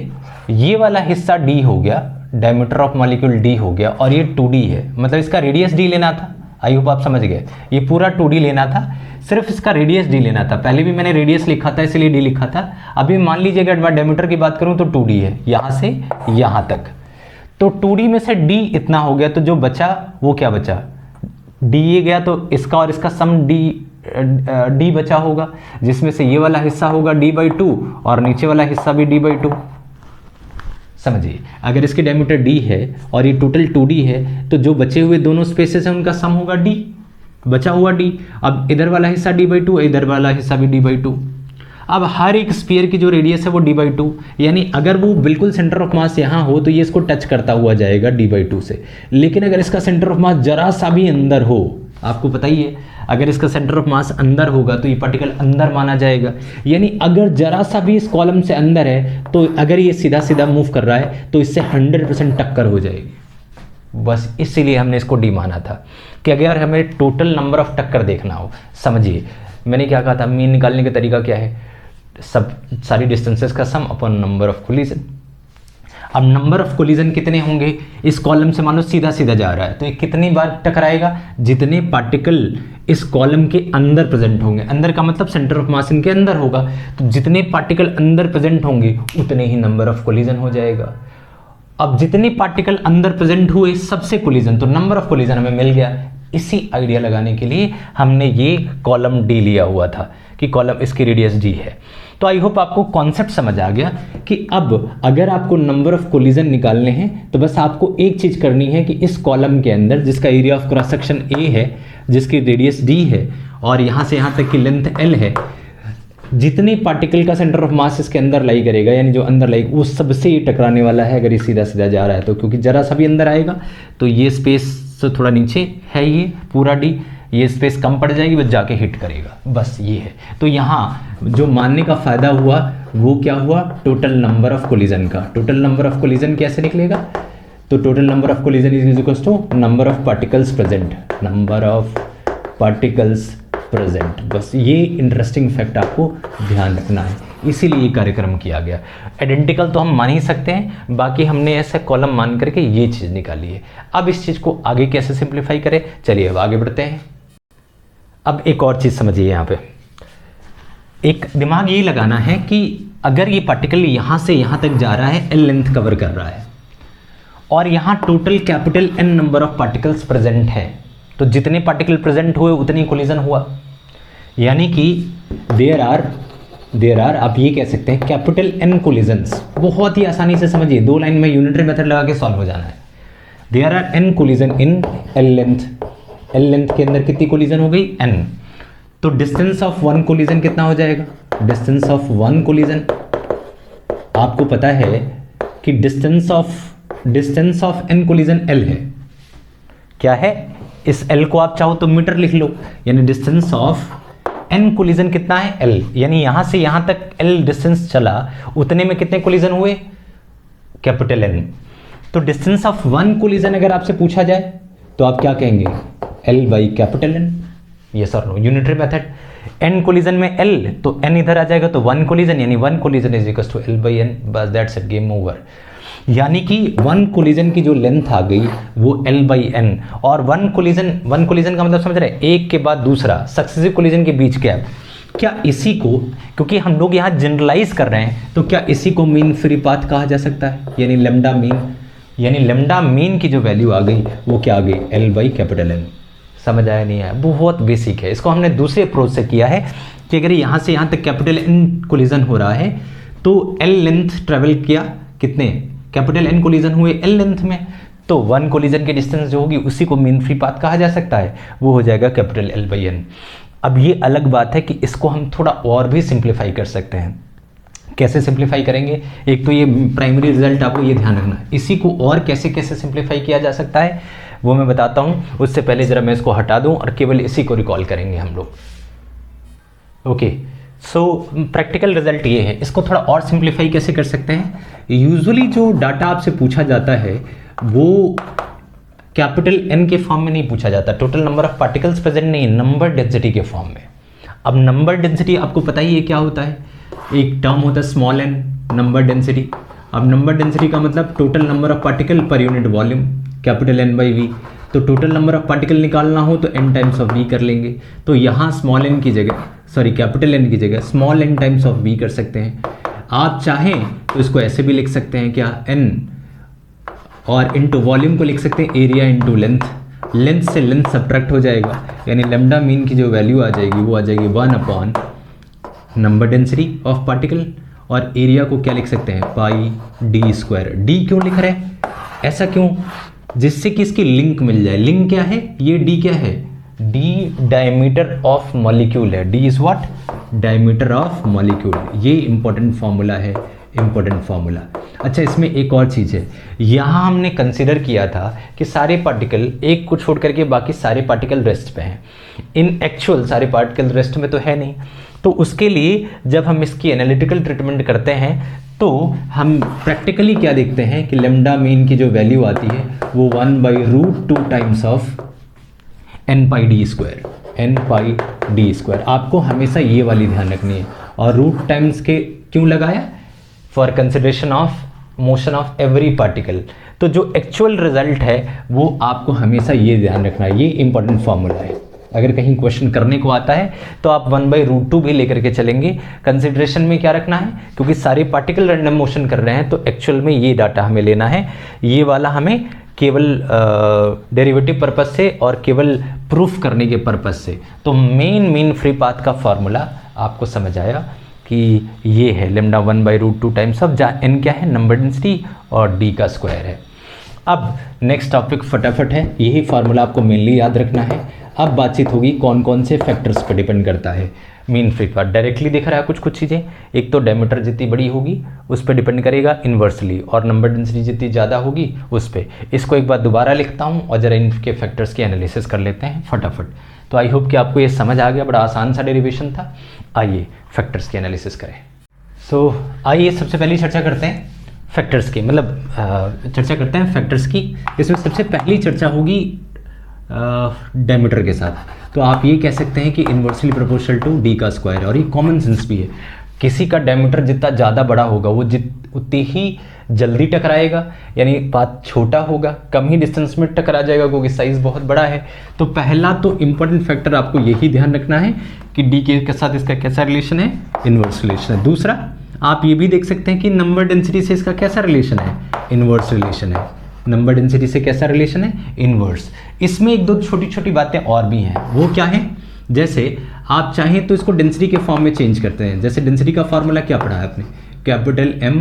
S1: ये वाला हिस्सा d हो गया, डायमीटर ऑफ मॉलिक्यूल d हो गया, और ये 2d है, मतलब इसका रेडियस d लेना था। आई होप आप समझ गए, ये पूरा 2d लेना था, सिर्फ इसका रेडियस d लेना था। पहले भी मैंने रेडियस लिखा था इसलिए d लिखा था। अभी मान लीजिए अगर मैं डायमीटर की बात करूं तो 2d है, यहाँ से यहाँ तक, तो 2d में से d इतना हो गया, तो जो बचा वो क्या बचा? डी ये गया तो इसका और इसका सम डी बचा होगा, जिसमें से ये वाला हिस्सा होगा d/2 और नीचे वाला हिस्सा भी d/2। समझिए, अगर इसकी डायमीटर d है और ये टोटल 2d है तो जो बचे हुए दोनों स्पेसेस हैं उनका सम होगा d, बचा हुआ d। अब इधर वाला हिस्सा d/2, इधर वाला हिस्सा भी d/2। अब हर एक स्फीयर की जो रेडियस है वो d/2, यानी अगर वो बिल्कुल सेंटर ऑफ मास यहाँ हो तो ये इसको टच करता हुआ जाएगा d/2 से। लेकिन अगर इसका सेंटर ऑफ मास जरा सा भी अंदर हो, आपको पता ही है अगर इसका सेंटर ऑफ मास अंदर होगा तो ये पार्टिकल अंदर माना जाएगा, यानी अगर जरा सा भी इस कॉलम से अंदर है तो अगर ये सीधा सीधा मूव कर रहा है तो इससे 100% टक्कर हो जाएगी। बस इसीलिए हमने इसको डी माना था कि अगर हमें टोटल नंबर ऑफ टक्कर देखना हो। समझिए मैंने क्या कहा था, मीन निकालने का तरीका क्या है, सब सारी डिस्टेंसेस का सम अपॉन नंबर ऑफ कोलिजन। अब नंबर ऑफ कोलिजन कितने होंगे, इस कॉलम से मान लो सीधा सीधा जा रहा है तो ये कितनी बार टकराएगा, जितने पार्टिकल इस कॉलम के अंदर प्रेजेंट होंगे, अंदर का मतलब सेंटर ऑफ मास इनके अंदर होगा, तो जितने पार्टिकल अंदर प्रेजेंट होंगे उतने ही नंबर ऑफ कोलिजन हो जाएगा। अब जितने पार्टिकल अंदर प्रेजेंट हुए सबसे कोलिजन, तो नंबर ऑफ कोलिजन हमें मिल गया। इसी आइडिया लगाने के लिए हमने ये कॉलम डी लिया हुआ था कि कॉलम इसकी रेडियस डी है। तो आई होप आपको कॉन्सेप्ट समझ आ गया कि अब अगर आपको नंबर ऑफ कोलिजन निकालने हैं तो बस आपको एक चीज़ करनी है कि इस कॉलम के अंदर जिसका area of cross section A है, जिसकी रेडियस डी है और यहाँ से यहाँ तक की लेंथ एल है, जितने पार्टिकल का सेंटर ऑफ मास इसके अंदर लाई करेगा, यानी जो अंदर लाई, वो सबसे ये टकराने वाला है अगर ये सीधा सीधा जा रहा है तो, क्योंकि जरा सा भी अंदर आएगा तो ये स्पेस से थोड़ा नीचे है ये पूरा डी, ये स्पेस कम पड़ जाएगी, बस जाके हिट करेगा, बस ये है। तो यहाँ जो मानने का फायदा हुआ वो क्या हुआ, टोटल नंबर ऑफ कोलिजन का। टोटल नंबर ऑफ कोलिजन कैसे निकलेगा, तो total number of collision is equal to number of particles present, number of particles present. बस ये इंटरेस्टिंग फैक्ट आपको ध्यान रखना है, इसीलिए ये कार्यक्रम किया गया। आइडेंटिकल तो हम मान ही सकते हैं, बाकी हमने ऐसे कॉलम मान करके ये चीज़ निकाली है। अब इस चीज़ को आगे कैसे सिंप्लीफाई करें, चलिए अब आगे बढ़ते हैं। अब एक और चीज़ समझिए, यहाँ पे एक दिमाग ये लगाना है कि अगर ये पार्टिकल यहाँ से यहाँ तक जा रहा है, एल लेंथ कवर कर रहा है और यहाँ total capital N number of particles present है, तो जितने पार्टिकल प्रेजेंट हुए उतनी कोलिजन हुआ, यानी कि देयर आर आप ये कह सकते हैं कैपिटल एन कोलिजन्स। बहुत ही आसानी से समझिए, 2 लाइन में यूनिटरी मेथड लगा के सॉल्व हो जाना है। There are N collision in L length, L length के अंदर कितनी कोलिजन हो गई, एन। तो डिस्टेंस ऑफ वन कोलिजन कितना हो जाएगा, डिस्टेंस ऑफ वन कोलिजन आपको पता है कि distance of N collision L है, क्या है, इस एल को आप चाहो तो मीटर लिख लो, यानी डिस्टेंस ऑफ एन कोलिजन कितना है, एल, यानी यहां से यहां तक एल डिस्टेंस चला, उतने में कितने कोलिजन हुए, कैपिटल एन। तो डिस्टेंस ऑफ वन कोलिजन अगर आपसे पूछा जाए तो आप क्या कहेंगे, एल बाई कैपिटल एन, ये सर नो, यूनिटरी मेथड। एन कोलिजन में एल, तो एन इधर आ जाएगा तो वन कोलिजन, यानी one collision is equal to L by N, बस दैट्स इट, गेम ओवर। यानी कि वन कोलिजन की जो लेंथ आ गई वो एल बाई एन, और वन कोलिजन का मतलब समझ रहे हैं, एक के बाद दूसरा सक्सेसिव कोलिजन के बीच गैप। क्या इसी को, क्योंकि हम लोग यहाँ जनरलाइज कर रहे हैं, तो क्या इसी को मीन फ्री पाथ कहा जा सकता है, यानी लेमडा मीन, यानी लेमडा मीन की जो वैल्यू आ गई वो क्या आ गई, एल बाई कैपिटल एन। समझ आया नहीं आया, बहुत बेसिक है। इसको हमने दूसरे अप्रोच से किया है कि अगर यहाँ से यहाँ तक कैपिटल एन कोलिजन हो रहा है तो एल लेंथ ट्रेवल किया, कितने, कैपिटल एन कोलिजन हुए एल लेंथ में, तो वन कोलिजन की डिस्टेंस जो होगी उसी को मीन फ्री पाथ कहा जा सकता है, वो हो जाएगा कैपिटल एल बाई एन। अब ये अलग बात है कि इसको हम थोड़ा और भी सिंप्लीफाई कर सकते हैं। कैसे सिंप्लीफाई करेंगे, एक तो ये प्राइमरी रिजल्ट आपको ये ध्यान रखना, इसी को और कैसे कैसे सिंप्लीफाई किया जा सकता है वो मैं बताता हूँ। उससे पहले जरा मैं इसको हटा दूँ और केवल इसी को रिकॉल करेंगे हम लोग। ओके, सो प्रैक्टिकल रिजल्ट ये है, इसको थोड़ा और सिंप्लीफाई कैसे कर सकते हैं। यूजुअली जो डाटा आपसे पूछा जाता है वो कैपिटल एन के फॉर्म में नहीं पूछा जाता, total number of particles present नहीं, नंबर डेंसिटी के फॉर्म में। अब नंबर डेंसिटी आपको पता ही है क्या होता है, एक टर्म होता है स्मॉल एन, नंबर डेंसिटी। अब नंबर डेंसिटी का मतलब total number of particle per unit volume, capital N by V. तो टोटल नंबर ऑफ पार्टिकल निकालना हो तो एन टाइम्स ऑफ वी कर लेंगे, तो यहाँ स्मॉल एन की जगह, सॉरी कैपिटल एन की जगह small N times of V कर सकते हैं। आप चाहें तो इसको ऐसे भी लिख सकते हैं क्या, एन, और इनटू वॉल्यूम को लिख सकते हैं एरिया इनटू लेंथ, लेंथ से लेंथ सब्ट्रैक्ट हो जाएगा, यानी लेमडा मीन की जो वैल्यू आ जाएगी वो आ जाएगी 1 upon number density of particle, और एरिया को क्या लिख सकते हैं पाई डी स्क्वायर। डी क्यों लिख रहे हैं, ऐसा क्यों, जिससे कि इसकी लिंक मिल जाए। लिंक क्या है, ये डी क्या है, डी डायमीटर ऑफ मॉलिक्यूल है। D is what, diameter of molecule. ये इंपॉर्टेंट फॉर्मूला है, इंपॉर्टेंट फॉर्मूला। अच्छा, इसमें एक और चीज़ है, यहाँ हमने कंसिडर किया था कि सारे पार्टिकल एक को छोड़ करके बाकी सारे पार्टिकल रेस्ट पे हैं। इन एक्चुअल सारे पार्टिकल रेस्ट में तो है नहीं, तो उसके लिए जब हम इसकी एनालिटिकल ट्रीटमेंट करते हैं तो हम प्रैक्टिकली क्या देखते हैं कि लेमडा मीन की जो वैल्यू आती है वो 1/√2 times of n pi D square, n pi D square. आपको हमेशा ये वाली ध्यान रखनी है। और रूट टाइम्स के क्यों लगाया, for consideration of motion of every particle. तो जो एक्चुअल रिजल्ट है वो आपको हमेशा ये ध्यान रखना है, ये इंपॉर्टेंट फॉर्मूला है। अगर कहीं क्वेश्चन करने को आता है तो आप 1/√2 भी लेकर के चलेंगे। कंसिडरेशन में क्या रखना है, क्योंकि सारे पार्टिकल रैंडम मोशन कर रहे हैं तो एक्चुअल में ये डाटा हमें लेना है। ये वाला हमें केवल डेरिवेटिव पर्पस से और केवल प्रूफ करने के पर्पस से। तो मेन फ्री पाथ का फॉर्मूला आपको समझ आया कि ये है लेमडा 1/√2 टाइम्स ऑफ, जहाँ n क्या है नंबर डेंसिटी और d का स्क्वायर है। अब नेक्स्ट टॉपिक फटाफट है, यही फार्मूला आपको मेनली याद रखना है। अब बातचीत होगी कौन कौन से फैक्टर्स पर डिपेंड करता है मीन फ्री पाथ। डायरेक्टली दिख रहा है कुछ चीज़ें, एक तो डायमीटर जितनी बड़ी होगी उस पर डिपेंड करेगा इन्वर्सली, और नंबर डेंसिटी जितनी ज़्यादा होगी उस पर। इसको एक बार दोबारा लिखता हूँ और ज़रा इनके फैक्टर्स की एनालिसिस कर लेते हैं फटाफट। तो आई होप कि आपको ये समझ आ गया, बड़ा आसान सा डेरिवेशन था। आइए फैक्टर्स की एनालिसिस करें। सो आइए सबसे पहले चर्चा करते हैं फैक्टर्स की, मतलब चर्चा करते हैं फैक्टर्स की। इसमें सबसे पहली चर्चा होगी डायमीटर के साथ। तो आप ये कह सकते हैं कि इन्वर्सली प्रोपोर्शनल टू डी का स्क्वायर है, और ये कॉमन सेंस भी है। किसी का डायमीटर जितना ज़्यादा बड़ा होगा वो उतनी ही जल्दी टकराएगा, यानी पाथ छोटा होगा कम ही डिस्टेंस में टकरा जाएगा क्योंकि साइज़ बहुत बड़ा है। तो पहला तो इम्पोर्टेंट फैक्टर आपको यही ध्यान रखना है कि डी के साथ इसका कैसा रिलेशन है, इन्वर्स रिलेशन है। दूसरा आप ये भी देख सकते हैं कि नंबर डेंसिटी से इसका कैसा रिलेशन है, इन्वर्स रिलेशन है। नंबर डेंसिटी से कैसा रिलेशन है, इन्वर्स। इसमें एक दो छोटी छोटी बातें और भी हैं, वो क्या है, जैसे आप चाहें तो इसको डेंसिटी के फॉर्म में चेंज करते हैं। जैसे डेंसिटी का फॉर्मूला क्या पढ़ा है आपने, capital M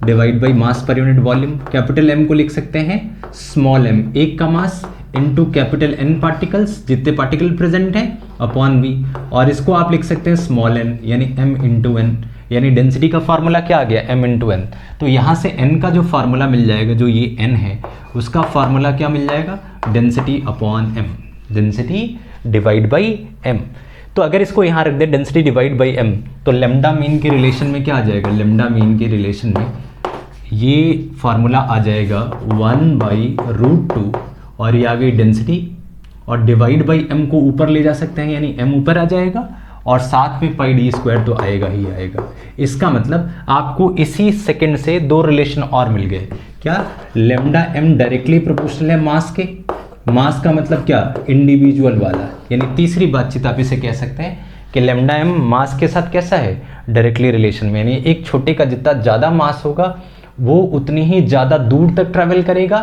S1: divide by mass पर यूनिट वॉल्यूम। कैपिटल M को लिख सकते हैं स्मॉल m, एक का मास, इंटू कैपिटल N पार्टिकल्स, जितने पार्टिकल प्रेजेंट हैं, अपॉन V। और इसको आप लिख सकते हैं स्मॉल n, यानी m इंटू n, यानी डेंसिटी का फार्मूला क्या आ गया, m इंटू n। तो यहाँ से n का जो फार्मूला मिल जाएगा, जो ये n है उसका फार्मूला क्या मिल जाएगा, density upon m, density divide by m। तो अगर इसको यहाँ रख दे डेंसिटी डिवाइड बाई m, तो लेमडा मीन के रिलेशन में क्या आ जाएगा, लेमडा मीन के रिलेशन में ये फार्मूला आ जाएगा 1/√2, और ये आ गई डेंसिटी, और डिवाइड बाई m को ऊपर ले जा सकते हैं, यानी m ऊपर आ जाएगा, और साथ में पाई डी स्क्वायर तो आएगा ही आएगा। इसका मतलब आपको इसी सेकंड से दो रिलेशन और मिल गए। क्या, लेमडा m डायरेक्टली प्रोपोर्शनल है मास के, मास का मतलब क्या, इंडिविजुअल वाला, यानी तीसरी बातचीत आप इसे कह सकते हैं कि लेमडा m मास के साथ कैसा है, डायरेक्टली रिलेशन में। यानी एक छोटे का जितना ज़्यादा मास होगा वो उतनी ही ज़्यादा दूर तक ट्रैवल करेगा,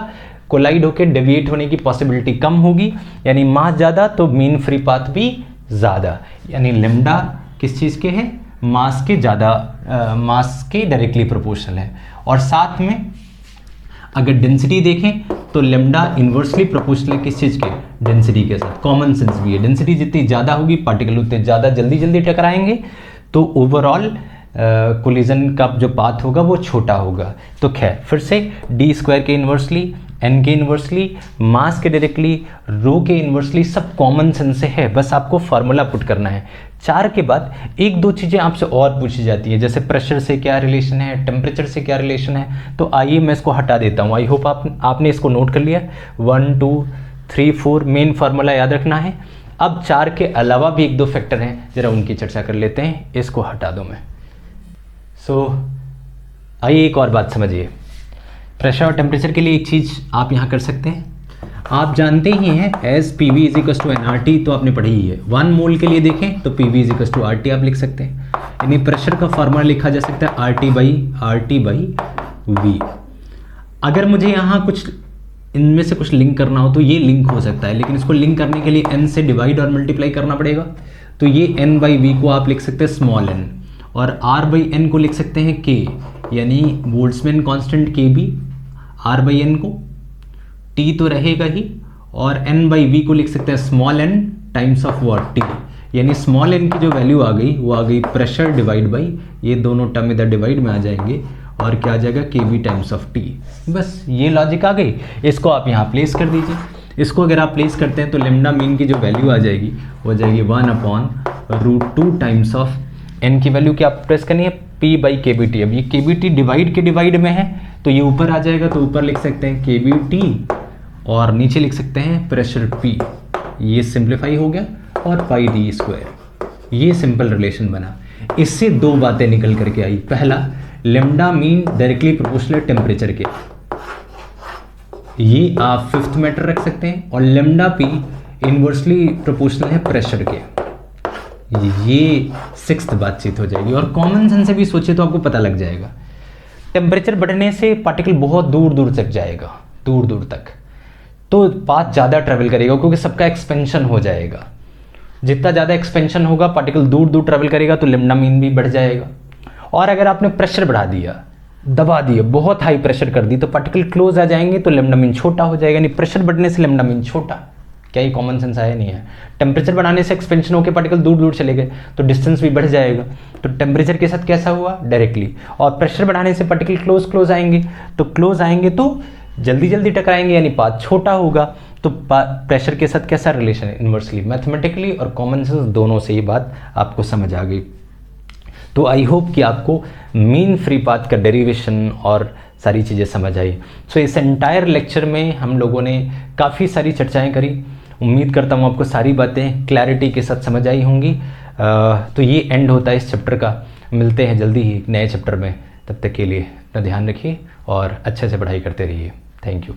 S1: कोलाइड होकर डेविएट होने की पॉसिबिलिटी कम होगी, यानी मास ज़्यादा तो मीन फ्री पाथ भी ज़्यादा। यानी लेमडा किस चीज़ के है, मास के ज़्यादा, मास के डायरेक्टली प्रोपोर्शनल है। और साथ में अगर डेंसिटी देखें तो लेमडा इन्वर्सली प्रोपोर्शनल किस चीज़ के, डेंसिटी के साथ। कॉमन सेंस भी है, डेंसिटी जितनी ज़्यादा होगी पार्टिकल उतने ज़्यादा जल्दी टकराएंगे, तो ओवरऑल कोलिजन का जो पाथ होगा वो छोटा होगा। तो खैर फिर से डी स्क्वायर के इन्वर्सली, एन के इन्वर्सली, मास के डायरेक्टली, रो के इन्वर्सली, सब कॉमन सेंस से है, बस आपको फार्मूला पुट करना है। 4 के बाद एक दो चीज़ें आपसे और पूछी जाती है, जैसे प्रेशर से क्या रिलेशन है, टेम्परेचर से क्या रिलेशन है। तो आइए मैं इसको हटा देता हूँ। आई होप आपने इसको नोट कर लिया। 1 2 3 4 मेन फार्मूला याद रखना है। अब 4 के अलावा भी एक दो फैक्टर हैं, ज़रा उनकी चर्चा कर लेते हैं। इसको हटा दो मैं। आइए एक और बात समझिए। प्रेशर और टेम्परेचर के लिए एक चीज़ आप यहाँ कर सकते हैं, आप जानते ही हैं as P V is equal to N R T, तो आपने पढ़ी ही है। 1 मोल के लिए देखें तो P V is equal to R T आप लिख सकते हैं, यानी प्रेशर का फार्मूला लिखा जा सकता है आर टी बाई वी। अगर मुझे यहाँ कुछ इनमें से कुछ लिंक करना हो तो ये लिंक हो सकता है, लेकिन इसको लिंक करने के लिए n से डिवाइड और मल्टीप्लाई करना पड़ेगा। तो ये n बाई वी को आप लिख सकते हैं स्मॉल n, और r बाई n को लिख सकते हैं k, यानी बोल्ट्जमैन कांस्टेंट k भी r बाई n को, t तो रहेगा ही, और n बाई वी को लिख सकते हैं small n times of what t, यानी स्मॉल n की जो वैल्यू आ गई वो आ गई प्रेशर डिवाइड बाई, ये दोनों टर्म इधर डिवाइड में आ जाएंगे और क्या आ जाएगा kb टाइम्स ऑफ t। बस ये लॉजिक आ गई, इसको आप यहाँ प्लेस कर दीजिए। इसको अगर आप प्लेस करते हैं तो लेमडा मीन की जो वैल्यू आ जाएगी वो आ जाएगी 1/√2 टाइम्स ऑफ n की वैल्यू क्या प्रेस करनी है p बाई kbt। अब ये kbt डिवाइड के डिवाइड में है तो ये ऊपर आ जाएगा, तो ऊपर लिख सकते हैं kbt और नीचे लिख सकते हैं प्रेशर p, ये सिंप्लीफाई हो गया, और पाई डी स्क्वायर। ये सिंपल रिलेशन बना। इससे दो बातें निकल करके आई। पहला, lambda mean directly proportional temperature के, ये आप फिफ्थ मैटर रख सकते हैं, और लेमडा पी इनवर्सली प्रोपोर्शनल है प्रेशर के, ये सिक्स्थ बातचीत हो जाएगी। और कॉमन सेंस से भी सोचे तो आपको पता लग जाएगा, टेम्परेचर बढ़ने से पार्टिकल बहुत दूर दूर तक जाएगा, दूर दूर तक, तो पाथ ज़्यादा ट्रेवल करेगा क्योंकि सबका एक्सपेंशन हो जाएगा। जितना ज़्यादा एक्सपेंशन होगा पार्टिकल दूर दूर ट्रेवल करेगा तो लेमडा मीन भी बढ़ जाएगा। और अगर आपने प्रेशर बढ़ा दिया, दबा दिया, बहुत हाई प्रेशर कर दी तो पार्टिकल क्लोज आ जाएंगे तो लेमडा मीन छोटा हो जाएगा, यानी प्रेशर बढ़ने से लेमडा मीन छोटा। क्या ये कॉमन सेंस आया? नहीं है। टेम्परेचर बढ़ाने से एक्सपेंशन होकर पार्टिकल दूर दूर चले गए तो डिस्टेंस भी बढ़ जाएगा, तो टेम्परेचर के साथ कैसा हुआ? डायरेक्टली। और प्रेशर बढ़ाने से पार्टिकल क्लोज आएंगे, तो क्लोज आएंगे तो जल्दी जल्दी टकराएंगे, यानी पाथ छोटा होगा, तो प्रेशर के साथ कैसा रिलेशन है? इन्वर्सली। मैथमेटिकली और कॉमन सेंस दोनों से ये बात आपको समझ आ गई। तो आई होप कि आपको मीन फ्री पाथ का डेरिवेशन और सारी चीज़ें समझ आई। सो इस एंटायर लेक्चर में हम लोगों ने काफ़ी सारी चर्चाएं करी। उम्मीद करता हूँ आपको सारी बातें क्लैरिटी के साथ समझ आई होंगी। तो ये एंड होता है इस चैप्टर का। मिलते हैं जल्दी ही नए चैप्टर में, तब तक के लिए अपना ध्यान रखिए और अच्छे से पढ़ाई करते रहिए। Thank you.